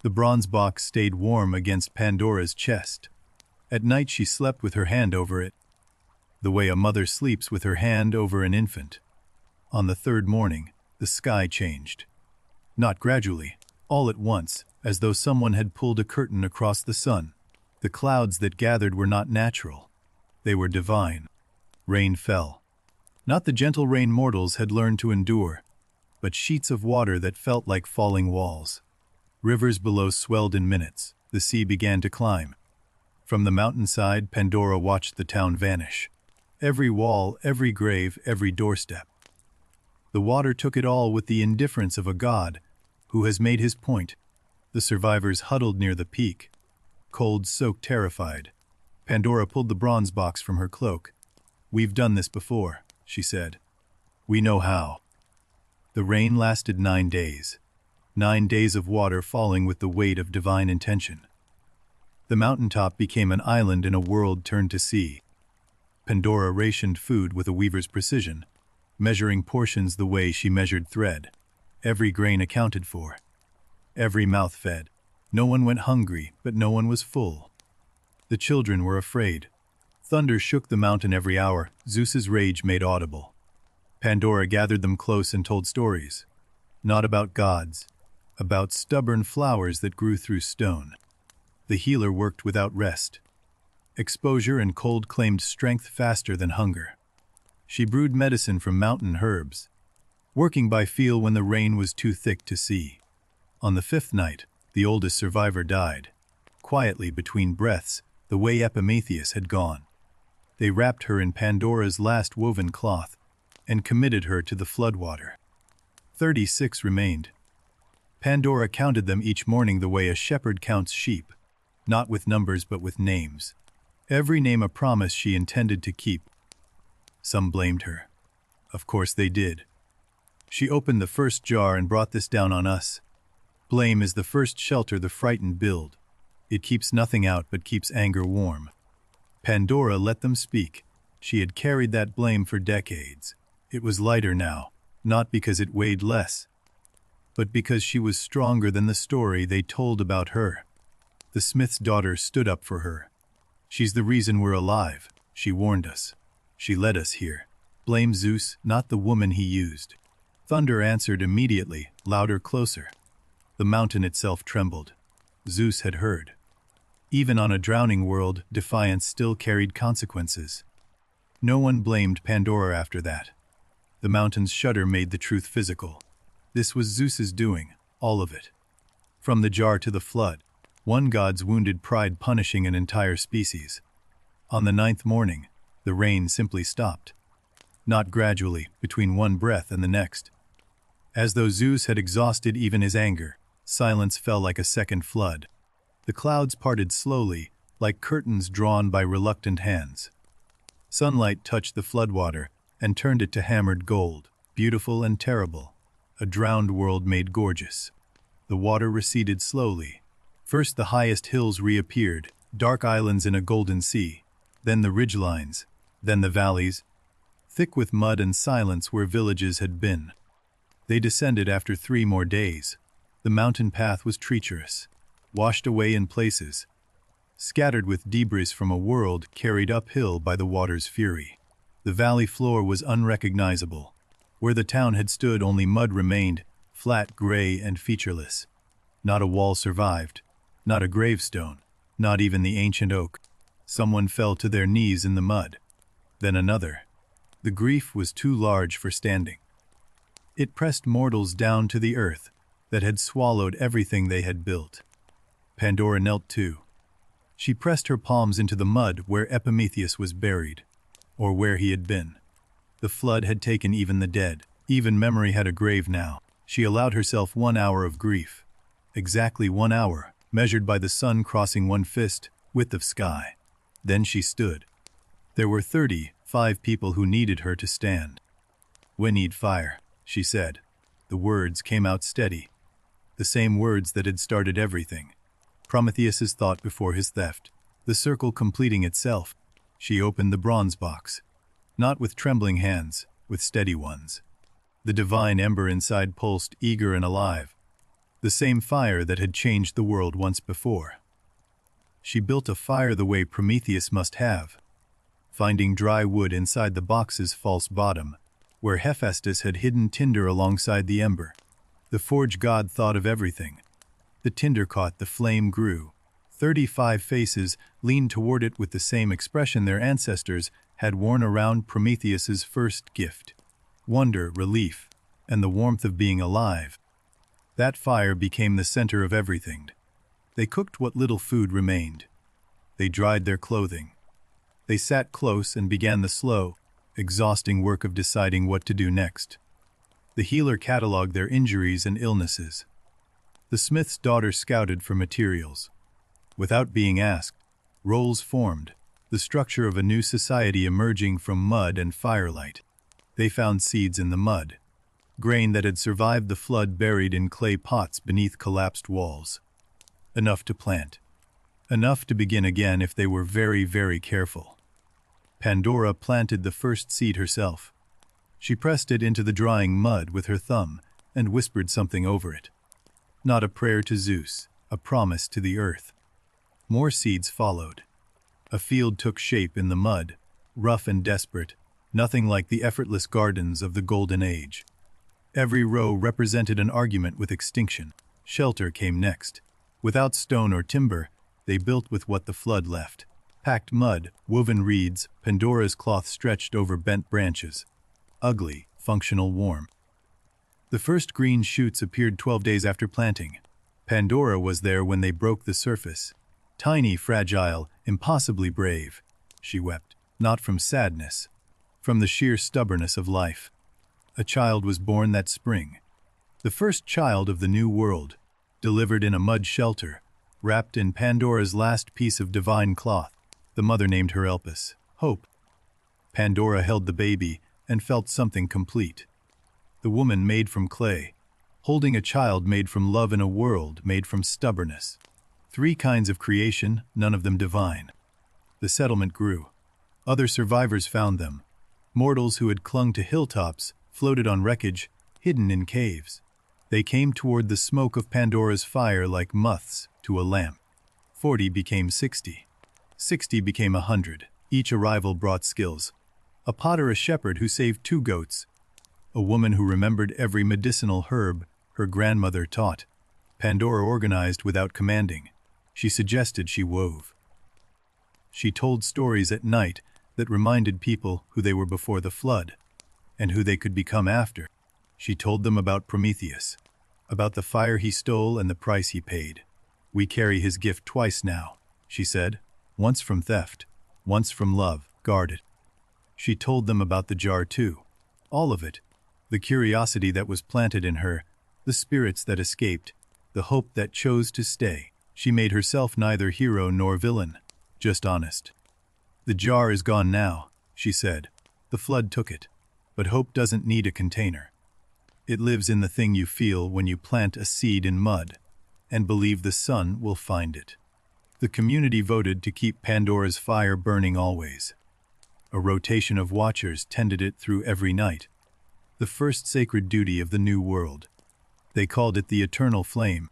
The bronze box stayed warm against Pandora's chest. At night she slept with her hand over it, the way a mother sleeps with her hand over an infant. On the third morning, the sky changed. Not gradually, all at once, as though someone had pulled a curtain across the sun. The clouds that gathered were not natural. They were divine. Rain fell. Not the gentle rain mortals had learned to endure, but sheets of water that felt like falling walls. Rivers below swelled in minutes. The sea began to climb. From the mountainside, Pandora watched the town vanish. Every wall, every grave, every doorstep. The water took it all with the indifference of a god who has made his point. The survivors huddled near the peak, cold, soaked, terrified. Pandora pulled the bronze box from her cloak. We've done this before, she said. We know how. The rain lasted 9 days. 9 days of water falling with the weight of divine intention. The mountaintop became an island in a world turned to sea. Pandora rationed food with a weaver's precision, measuring portions the way she measured thread. Every grain accounted for. Every mouth fed. No one went hungry, but no one was full. The children were afraid. Thunder shook the mountain every hour. Zeus's rage made audible. Pandora gathered them close and told stories. Not about gods, about stubborn flowers that grew through stone. The healer worked without rest. Exposure and cold claimed strength faster than hunger. She brewed medicine from mountain herbs, working by feel when the rain was too thick to see. On the 5th night, the oldest survivor died, quietly between breaths, the way Epimetheus had gone. They wrapped her in Pandora's last woven cloth and committed her to the floodwater. 36 remained. Pandora counted them each morning the way a shepherd counts sheep, not with numbers but with names. Every name a promise she intended to keep. Some blamed her. Of course they did. She opened the first jar and brought this down on us. Blame is the first shelter the frightened build. It keeps nothing out but keeps anger warm. Pandora let them speak. She had carried that blame for decades. It was lighter now, not because it weighed less, but because she was stronger than the story they told about her. The smith's daughter stood up for her. She's the reason we're alive, she warned us. She led us here. Blame Zeus, not the woman he used. Thunder answered immediately, louder, closer. The mountain itself trembled. Zeus had heard. Even on a drowning world, defiance still carried consequences. No one blamed Pandora after that. The mountain's shudder made the truth physical. This was Zeus's doing, all of it. From the jar to the flood, one god's wounded pride punishing an entire species. On the 9th morning, the rain simply stopped. Not gradually, between one breath and the next. As though Zeus had exhausted even his anger, silence fell like a second flood. The clouds parted slowly, like curtains drawn by reluctant hands. Sunlight touched the floodwater and turned it to hammered gold, beautiful and terrible, a drowned world made gorgeous. The water receded slowly. First the highest hills reappeared, dark islands in a golden sea, then the ridgelines, then the valleys, thick with mud and silence where villages had been. They descended after 3 more days. The mountain path was treacherous, washed away in places, scattered with debris from a world carried uphill by the water's fury. The valley floor was unrecognizable. Where the town had stood only mud remained, flat, gray, and featureless. Not a wall survived, not a gravestone, not even the ancient oak. Someone fell to their knees in the mud. Then another. The grief was too large for standing. It pressed mortals down to the earth that had swallowed everything they had built. Pandora knelt too. She pressed her palms into the mud where Epimetheus was buried, or where he had been. The flood had taken even the dead. Even memory had a grave now. She allowed herself 1 hour of grief. Exactly 1 hour, measured by the sun crossing one fist, width of sky. Then she stood. There were 35 people who needed her to stand. "We need fire," she said. The words came out steady. The same words that had started everything. Prometheus's thought before his theft. The circle completing itself. She opened the bronze box. Not with trembling hands, with steady ones. The divine ember inside pulsed eager and alive. The same fire that had changed the world once before. She built a fire the way Prometheus must have, finding dry wood inside the box's false bottom, where Hephaestus had hidden tinder alongside the ember. The forge god thought of everything. The tinder caught, the flame grew. 35 faces leaned toward it with the same expression their ancestors had worn around Prometheus's first gift. Wonder, relief, and the warmth of being alive. That fire became the center of everything. They cooked what little food remained. They dried their clothing. They sat close and began the slow, exhausting work of deciding what to do next. The healer cataloged their injuries and illnesses. The smith's daughter scouted for materials. Without being asked, roles formed, the structure of a new society emerging from mud and firelight. They found seeds in the mud, grain that had survived the flood buried in clay pots beneath collapsed walls. Enough to plant. Enough to begin again if they were very, very careful. Pandora planted the first seed herself. She pressed it into the drying mud with her thumb and whispered something over it. Not a prayer to Zeus, a promise to the earth. More seeds followed. A field took shape in the mud, rough and desperate, nothing like the effortless gardens of the Golden Age. Every row represented an argument with extinction. Shelter came next. Without stone or timber, they built with what the flood left. Packed mud, woven reeds, Pandora's cloth stretched over bent branches. Ugly, functional, warm. The first green shoots appeared 12 days after planting. Pandora was there when they broke the surface. Tiny, fragile, impossibly brave. She wept, not from sadness, from the sheer stubbornness of life. A child was born that spring. The first child of the new world, delivered in a mud shelter, wrapped in Pandora's last piece of divine cloth. The mother named her Elpis, Hope. Pandora held the baby and felt something complete. The woman made from clay, holding a child made from love in a world made from stubbornness. 3 kinds of creation, none of them divine. The settlement grew. Other survivors found them. Mortals who had clung to hilltops, floated on wreckage, hidden in caves. They came toward the smoke of Pandora's fire like moths to a lamp. 40 became 60. 60 became 100. Each arrival brought skills. A potter, a shepherd who saved 2 goats. A woman who remembered every medicinal herb her grandmother taught. Pandora organized without commanding. She suggested, she wove. She told stories at night that reminded people who they were before the flood, and who they could become after. She told them about Prometheus, about the fire he stole and the price he paid. We carry his gift twice now, she said. Once from theft, once from love, guard it. She told them about the jar too. All of it. The curiosity that was planted in her, the spirits that escaped, the hope that chose to stay. She made herself neither hero nor villain, just honest. The jar is gone now, she said. The flood took it. But hope doesn't need a container. It lives in the thing you feel when you plant a seed in mud, and believe the sun will find it. The community voted to keep Pandora's fire burning always. A rotation of watchers tended it through every night. The first sacred duty of the new world. They called it the eternal flame.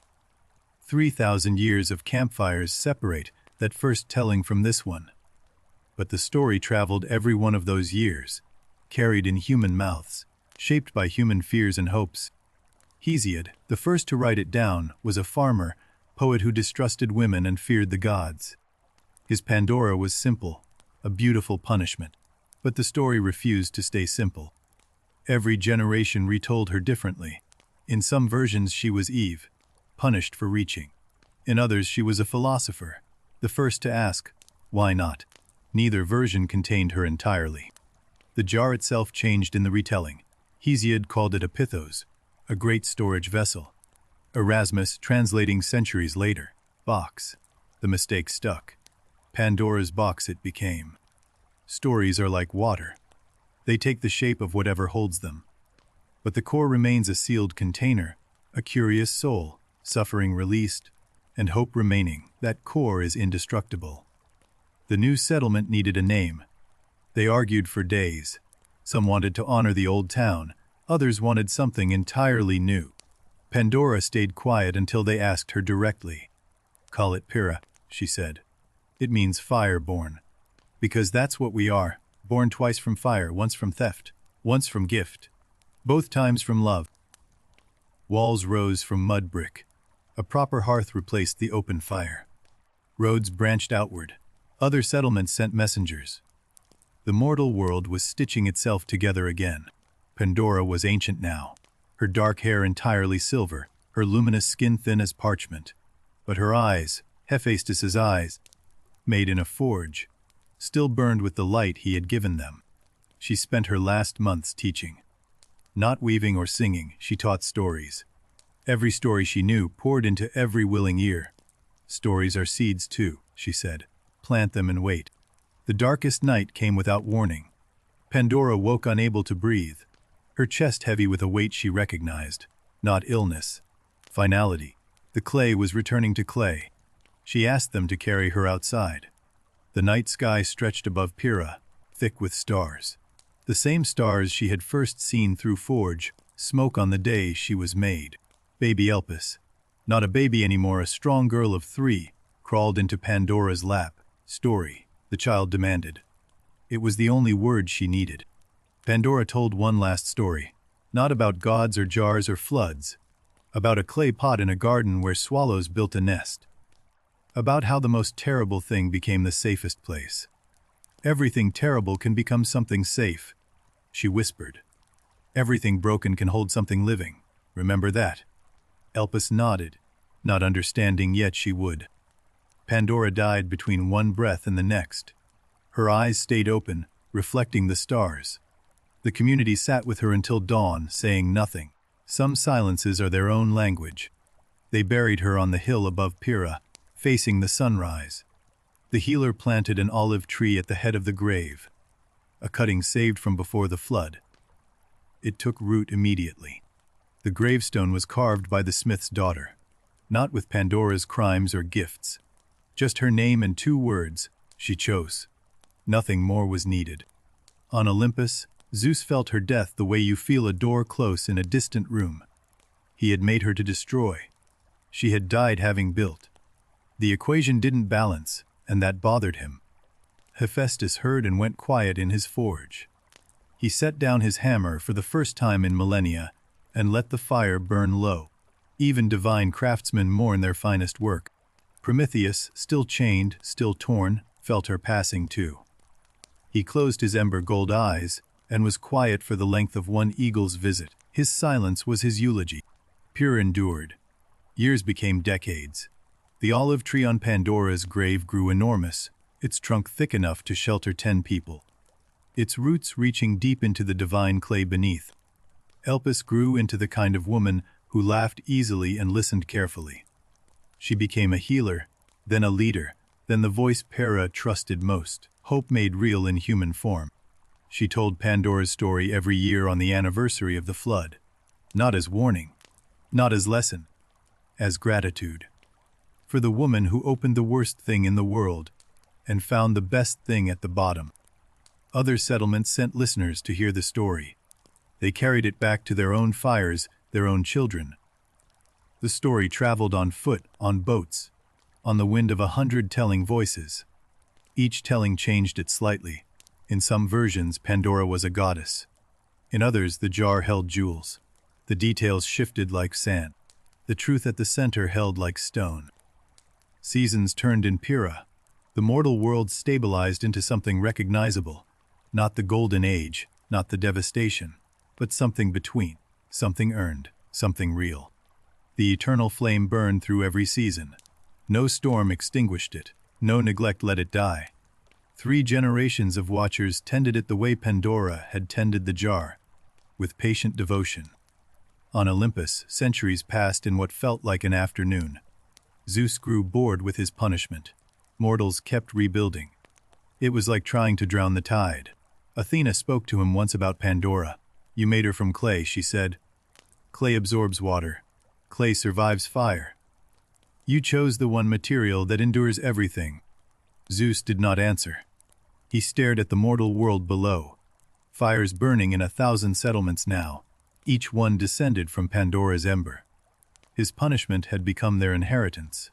3,000 years of campfires separate that first telling from this one. But the story traveled every one of those years, carried in human mouths, shaped by human fears and hopes. Hesiod, the first to write it down, was a farmer, poet who distrusted women and feared the gods. His Pandora was simple, a beautiful punishment, but the story refused to stay simple. Every generation retold her differently. In some versions she was Eve, punished for reaching. In others she was a philosopher, the first to ask, why not? Neither version contained her entirely. The jar itself changed in the retelling. Hesiod called it a pithos, a great storage vessel. Erasmus, translating centuries later, box. The mistake stuck. Pandora's box it became. Stories are like water. They take the shape of whatever holds them. But the core remains a sealed container, a curious soul, suffering released, and hope remaining. That core is indestructible. The new settlement needed a name. They argued for days. Some wanted to honor the old town, others wanted something entirely new. Pandora stayed quiet until they asked her directly. Call it Pyrrha, she said. It means fire born. Because that's what we are, born twice from fire, once from theft, once from gift. Both times from love. Walls rose from mud brick. A proper hearth replaced the open fire. Roads branched outward. Other settlements sent messengers. The mortal world was stitching itself together again. Pandora was ancient now, her dark hair entirely silver, her luminous skin thin as parchment. But her eyes, Hephaestus's eyes, made in a forge, still burned with the light he had given them. She spent her last months teaching. Not weaving or singing, she taught stories. Every story she knew poured into every willing ear. Stories are seeds too, she said. Plant them and wait. The darkest night came without warning. Pandora woke unable to breathe, her chest heavy with a weight she recognized. Not illness. Finality. The clay was returning to clay. She asked them to carry her outside. The night sky stretched above Pyrrha, thick with stars. The same stars she had first seen through forge, smoke on the day she was made. Baby Elpis, not a baby anymore, a strong girl of 3, crawled into Pandora's lap. Story, the child demanded. It was the only word she needed. Pandora told one last story, not about gods or jars or floods, about a clay pot in a garden where swallows built a nest. about how the most terrible thing became the safest place. Everything terrible can become something safe, she whispered. Everything broken can hold something living. Remember that? Elpis nodded, not understanding yet she would. Pandora died between one breath and the next. Her eyes stayed open, reflecting the stars. The community sat with her until dawn, saying nothing. Some silences are their own language. They buried her on the hill above Pyrrha, facing the sunrise. The healer planted an olive tree at the head of the grave, a cutting saved from before the flood. It took root immediately. The gravestone was carved by the smith's daughter, not with Pandora's crimes or gifts. Just her name and 2 words, she chose. Nothing more was needed. On Olympus, Zeus felt her death the way you feel a door close in a distant room. He had made her to destroy. She had died having built. The equation didn't balance, and that bothered him. Hephaestus heard and went quiet in his forge. He set down his hammer for the first time in millennia and let the fire burn low. Even divine craftsmen mourn their finest work. Prometheus, still chained, still torn, felt her passing too. He closed his ember gold eyes and was quiet for the length of one eagle's visit. His silence was his eulogy. Pyrrha endured. Years became decades. The olive tree on Pandora's grave grew enormous, its trunk thick enough to shelter 10 people. Its roots reaching deep into the divine clay beneath. Elpis grew into the kind of woman who laughed easily and listened carefully. She became a healer, then a leader, then the voice Pyrrha trusted most, hope made real in human form. She told Pandora's story every year on the anniversary of the flood. Not as warning, not as lesson, as gratitude. For the woman who opened the worst thing in the world and found the best thing at the bottom. Other settlements sent listeners to hear the story. They carried it back to their own fires, their own children. The story traveled on foot, on boats, on the wind of 100 telling voices. Each telling changed it slightly. In some versions, Pandora was a goddess. In others, the jar held jewels. The details shifted like sand. The truth at the center held like stone. Seasons turned in Pyrrha. The mortal world stabilized into something recognizable. Not the golden age, not the devastation, but something between, something earned, something real. The eternal flame burned through every season. No storm extinguished it, no neglect let it die. 3 generations of watchers tended it the way Pandora had tended the jar, with patient devotion. On Olympus, centuries passed in what felt like an afternoon. Zeus grew bored with his punishment. Mortals kept rebuilding. It was like trying to drown the tide. Athena spoke to him once about Pandora. You made her from clay, she said. Clay absorbs water. Clay survives fire. You chose the one material that endures everything. Zeus did not answer. He stared at the mortal world below. Fires burning in 1,000 settlements now. Each one descended from Pandora's ember. His punishment had become their inheritance.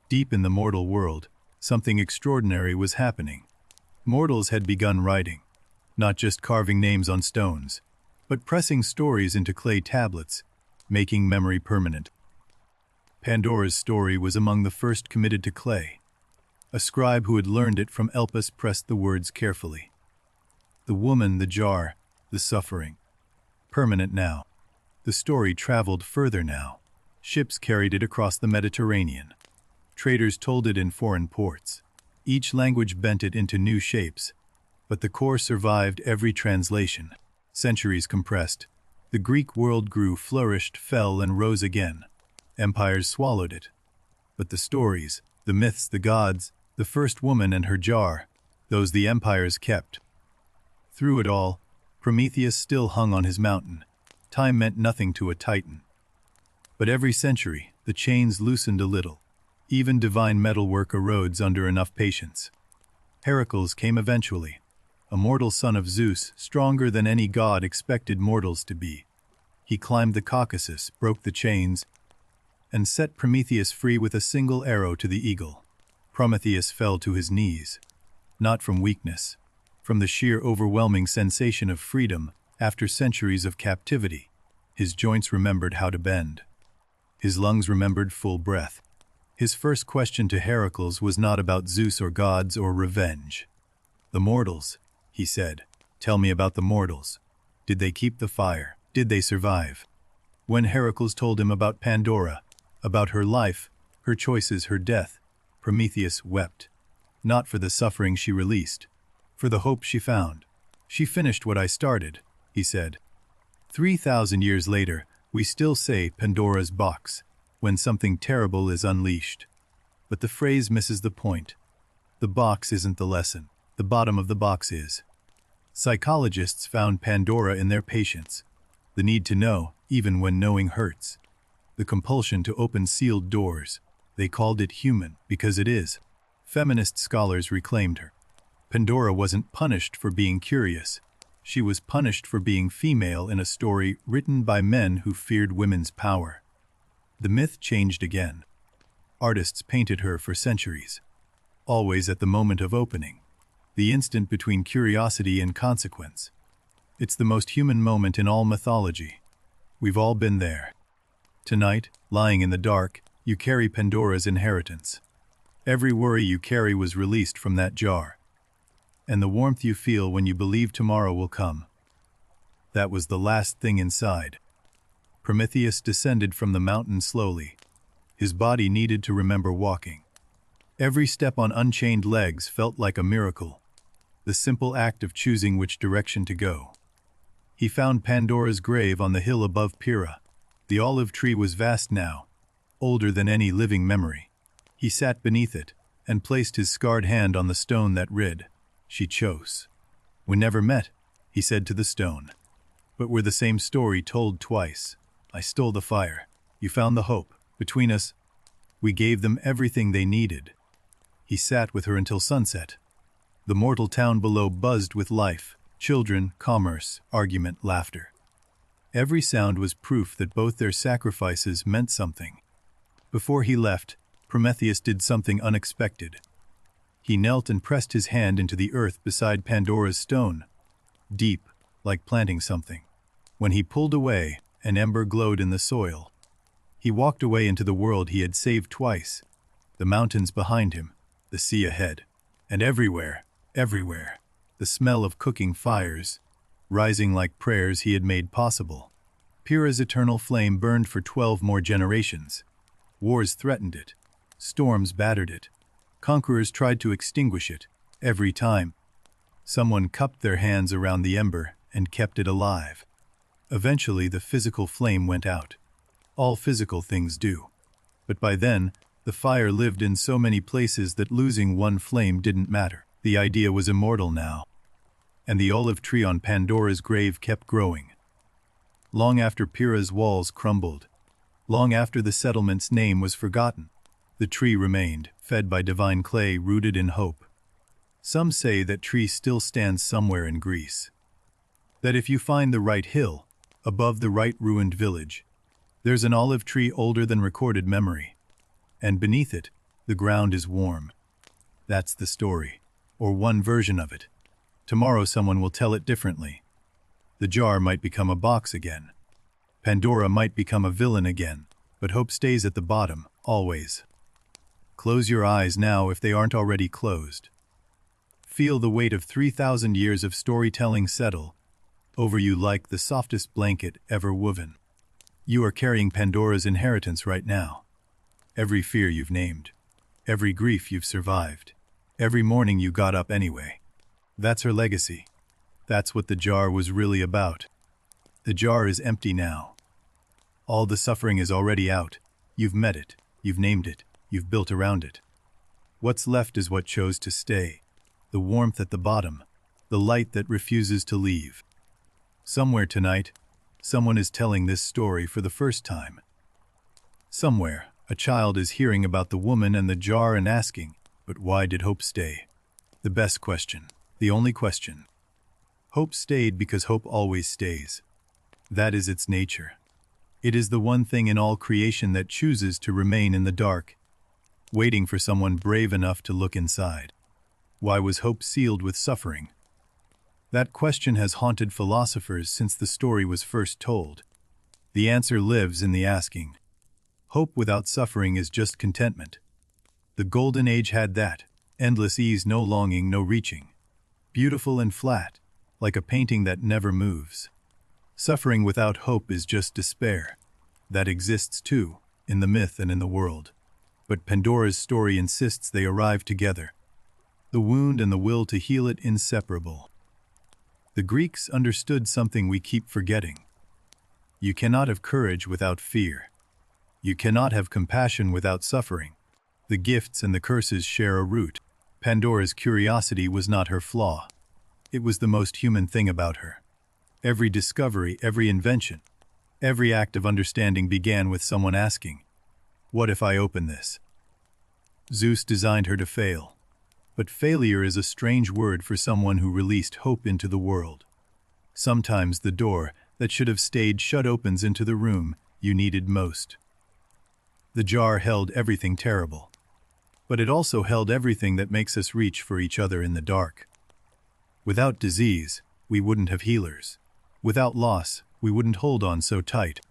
Deep in the mortal world, something extraordinary was happening. Mortals had begun writing, not just carving names on stones, but pressing stories into clay tablets, making memory permanent. Pandora's story was among the first committed to clay. A scribe who had learned it from Elpis pressed the words carefully. The woman, the jar, the suffering. Permanent now. The story traveled further now. Ships carried it across the Mediterranean. Traders told it in foreign ports. Each language bent it into new shapes, but the core survived every translation. Centuries compressed. The Greek world grew, flourished, fell, and rose again. Empires swallowed it. But the stories, the myths, the gods, the first woman and her jar, those the empires kept. Through it all, Prometheus still hung on his mountain. Time meant nothing to a Titan. But every century, the chains loosened a little. Even divine metalwork erodes under enough patience. Heracles came eventually, a mortal son of Zeus, stronger than any god expected mortals to be. He climbed the Caucasus, broke the chains, and set Prometheus free with a single arrow to the eagle. Prometheus fell to his knees, not from weakness, from the sheer overwhelming sensation of freedom after centuries of captivity. His joints remembered how to bend. His lungs remembered full breath. His first question to Heracles was not about Zeus or gods or revenge. "The mortals," he said. "Tell me about the mortals. Did they keep the fire? Did they survive?" When Heracles told him about Pandora, about her life, her choices, her death, Prometheus wept. Not for the suffering she released, for the hope she found. "She finished what I started," he said. 3,000 years later, we still say Pandora's box when something terrible is unleashed. But the phrase misses the point. The box isn't the lesson. The bottom of the box is. Psychologists found Pandora in their patients. The need to know, even when knowing hurts. The compulsion to open sealed doors. They called it human, because it is. Feminist scholars reclaimed her. Pandora wasn't punished for being curious. She was punished for being female in a story written by men who feared women's power. The myth changed again. Artists painted her for centuries. Always at the moment of opening. The instant between curiosity and consequence. It's the most human moment in all mythology. We've all been there. Tonight, lying in the dark, you carry Pandora's inheritance. Every worry you carry was released from that jar. And the warmth you feel when you believe tomorrow will come. That was the last thing inside. Prometheus descended from the mountain slowly. His body needed to remember walking. Every step on unchained legs felt like a miracle. The simple act of choosing which direction to go. He found Pandora's grave on the hill above Pyrrha. The olive tree was vast now, older than any living memory. He sat beneath it, and placed his scarred hand on the stone that read, "She chose." "We never met," he said to the stone. "But we're the same story told twice. I stole the fire. You found the hope. Between us, we gave them everything they needed." He sat with her until sunset. The mortal town below buzzed with life, children, commerce, argument, laughter. Every sound was proof that both their sacrifices meant something. Before he left, Prometheus did something unexpected. He knelt and pressed his hand into the earth beside Pandora's stone, deep, like planting something. When he pulled away, an ember glowed in the soil. He walked away into the world he had saved twice, the mountains behind him, the sea ahead, and everywhere, the smell of cooking fires, rising like prayers he had made possible. Pyrrha's eternal flame burned for 12 more generations. Wars threatened it. Storms battered it. Conquerors tried to extinguish it. Every time, someone cupped their hands around the ember and kept it alive. Eventually, the physical flame went out. All physical things do. But by then, the fire lived in so many places that losing one flame didn't matter. The idea was immortal now. And the olive tree on Pandora's grave kept growing. Long after Pyrrha's walls crumbled, long after the settlement's name was forgotten, the tree remained, fed by divine clay rooted in hope. Some say that tree still stands somewhere in Greece. That if you find the right hill, above the right ruined village, there's an olive tree older than recorded memory. And beneath it, the ground is warm. That's the story, or one version of it. Tomorrow someone will tell it differently. The jar might become a box again. Pandora might become a villain again, but hope stays at the bottom, always. Close your eyes now if they aren't already closed. Feel the weight of 3,000 years of storytelling settle over you like the softest blanket ever woven. You are carrying Pandora's inheritance right now. Every fear you've named, every grief you've survived, every morning you got up anyway. That's her legacy. That's what the jar was really about. The jar is empty now. All the suffering is already out. You've met it, you've named it, you've built around it. What's left is what chose to stay. The warmth at the bottom, the light that refuses to leave. Somewhere tonight, someone is telling this story for the first time. Somewhere, a child is hearing about the woman and the jar and asking, but why did hope stay? The best question, the only question. Hope stayed because hope always stays. That is its nature. It is the one thing in all creation that chooses to remain in the dark, waiting for someone brave enough to look inside. Why was hope sealed with suffering? That question has haunted philosophers since the story was first told. The answer lives in the asking. Hope without suffering is just contentment, The golden age had that. Endless ease, no longing, no reaching. Beautiful and flat, like a painting that never moves. Suffering without hope is just despair. That exists too, in the myth and in the world. But Pandora's story insists they arrive together. The wound and the will to heal it inseparable. The Greeks understood something we keep forgetting. You cannot have courage without fear. You cannot have compassion without suffering. The gifts and the curses share a root. Pandora's curiosity was not her flaw. It was the most human thing about her. Every discovery, every invention, every act of understanding began with someone asking, "What if I open this?" Zeus designed her to fail. But failure is a strange word for someone who released hope into the world. Sometimes the door that should have stayed shut opens into the room you needed most. The jar held everything terrible, but it also held everything that makes us reach for each other in the dark. Without disease, we wouldn't have healers. Without loss, we wouldn't hold on so tight.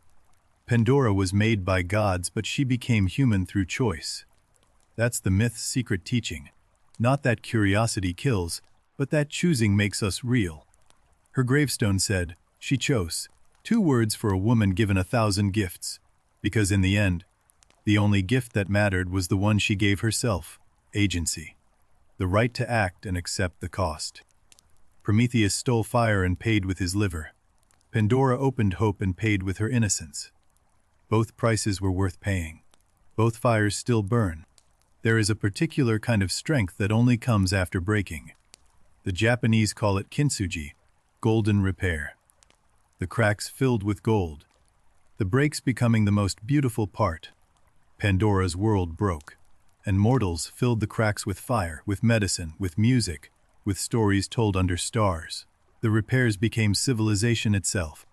Pandora was made by gods, but she became human through choice. That's the myth's secret teaching. Not that curiosity kills, but that choosing makes us real. Her gravestone said, "She chose." 2 words for a woman given 1,000 gifts. Because in the end, the only gift that mattered was the one she gave herself, agency. The right to act and accept the cost. Prometheus stole fire and paid with his liver. Pandora opened hope and paid with her innocence. Both prices were worth paying. Both fires still burn. There is a particular kind of strength that only comes after breaking. The Japanese call it kintsugi, golden repair. The cracks filled with gold. The breaks becoming the most beautiful part. Pandora's world broke, and mortals filled the cracks with fire, with medicine, with music, with stories told under stars. The repairs became civilization itself.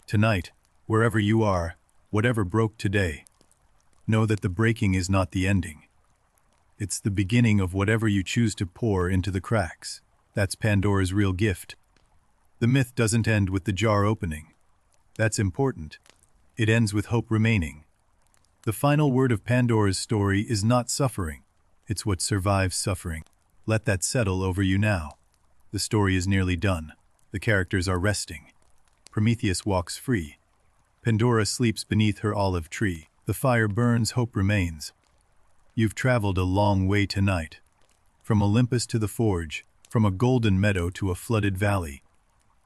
Tonight, wherever you are, whatever broke today, know that the breaking is not the ending. It's the beginning of whatever you choose to pour into the cracks. That's Pandora's real gift. The myth doesn't end with the jar opening. That's important. It ends with hope remaining. The final word of Pandora's story is not suffering. It's what survives suffering. Let that settle over you now. The story is nearly done. The characters are resting. Prometheus walks free. Pandora sleeps beneath her olive tree. The fire burns, hope remains. You've traveled a long way tonight. From Olympus to the forge, from a golden meadow to a flooded valley.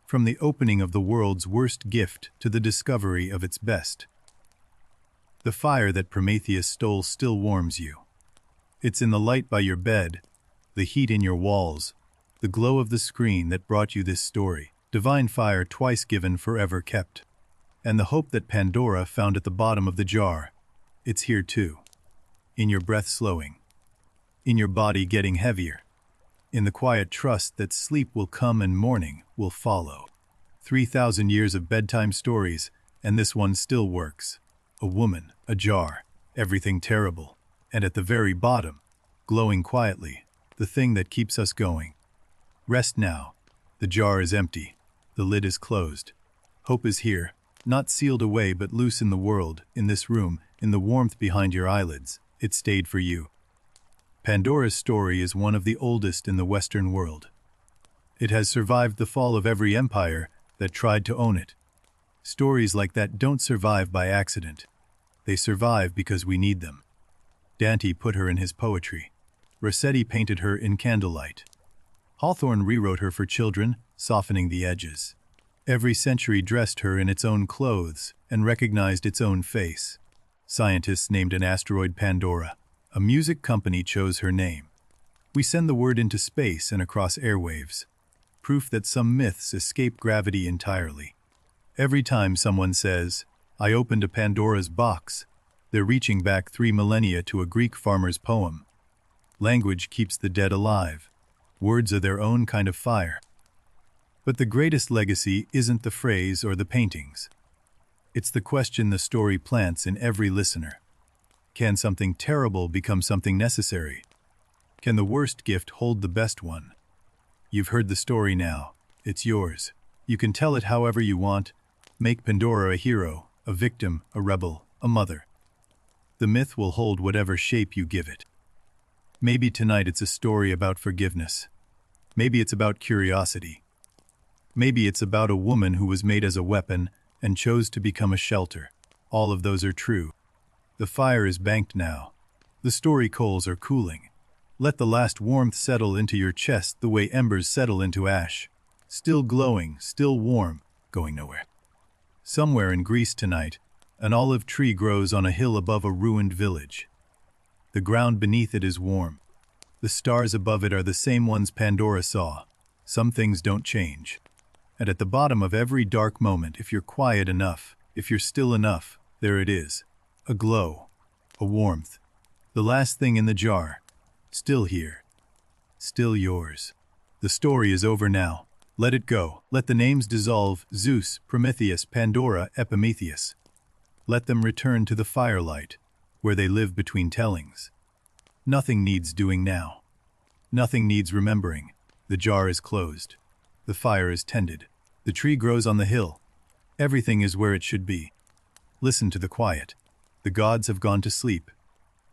From the opening of the world's worst gift to the discovery of its best. The fire that Prometheus stole still warms you. It's in the light by your bed, the heat in your walls, the glow of the screen that brought you this story. Divine fire twice given, forever kept. And the hope that Pandora found at the bottom of the jar. It's here too. In your breath slowing. In your body getting heavier. In the quiet trust that sleep will come and morning will follow. 3,000 years of bedtime stories, and this one still works. A woman, a jar, everything terrible. And at the very bottom, glowing quietly, the thing that keeps us going. Rest now. The jar is empty. The lid is closed. Hope is here, not sealed away but loose in the world, in this room, in the warmth behind your eyelids. It stayed for you. Pandora's story is one of the oldest in the Western world. It has survived the fall of every empire that tried to own it. Stories like that don't survive by accident. They survive because we need them. Dante put her in his poetry. Rossetti painted her in candlelight. Hawthorne rewrote her for children, softening the edges. Every century dressed her in its own clothes and recognized its own face. Scientists named an asteroid Pandora. A music company chose her name. We send the word into space and across airwaves. Proof that some myths escape gravity entirely. Every time someone says, "I opened a Pandora's box," they're reaching back 3 millennia to a Greek farmer's poem. Language keeps the dead alive. Words are their own kind of fire. But the greatest legacy isn't the phrase or the paintings. It's the question the story plants in every listener. Can something terrible become something necessary? Can the worst gift hold the best one? You've heard the story now. It's yours. You can tell it however you want. Make Pandora a hero, a victim, a rebel, a mother. The myth will hold whatever shape you give it. Maybe tonight it's a story about forgiveness. Maybe it's about curiosity. Maybe it's about a woman who was made as a weapon and chose to become a shelter. All of those are true. The fire is banked now. The story coals are cooling. Let the last warmth settle into your chest the way embers settle into ash. Still glowing, still warm, going nowhere. Somewhere in Greece tonight, an olive tree grows on a hill above a ruined village. The ground beneath it is warm. The stars above it are the same ones Pandora saw. Some things don't change. And at the bottom of every dark moment, if you're quiet enough, if you're still enough, there it is. A glow. A warmth. The last thing in the jar. Still here. Still yours. The story is over now. Let it go. Let the names dissolve: Zeus, Prometheus, Pandora, Epimetheus. Let them return to the firelight, where they live between tellings. Nothing needs doing now. Nothing needs remembering. The jar is closed. The fire is tended. The tree grows on the hill. Everything is where it should be. Listen to the quiet. The gods have gone to sleep.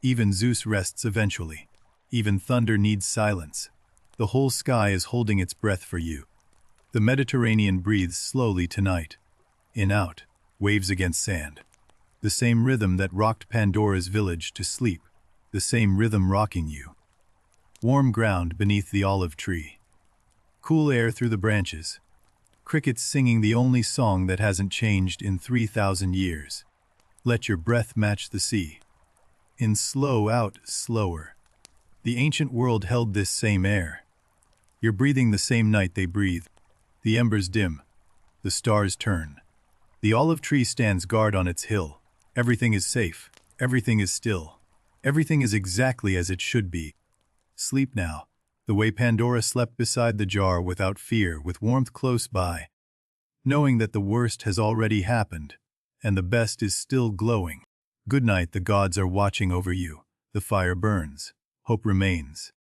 Even Zeus rests eventually. Even thunder needs silence. The whole sky is holding its breath for you. The Mediterranean breathes slowly tonight. In out, waves against sand. The same rhythm that rocked Pandora's village to sleep. The same rhythm rocking you. Warm ground beneath the olive tree. Cool air through the branches. Crickets singing the only song that hasn't changed in 3,000 years. Let your breath match the sea. In slow out, slower. The ancient world held this same air. You're breathing the same night they breathe. The embers dim. The stars turn. The olive tree stands guard on its hill. Everything is safe. Everything is still. Everything is exactly as it should be. Sleep now, the way Pandora slept beside the jar, without fear, with warmth close by, knowing that the worst has already happened, and the best is still glowing. Good night. The gods are watching over you. The fire burns. Hope remains.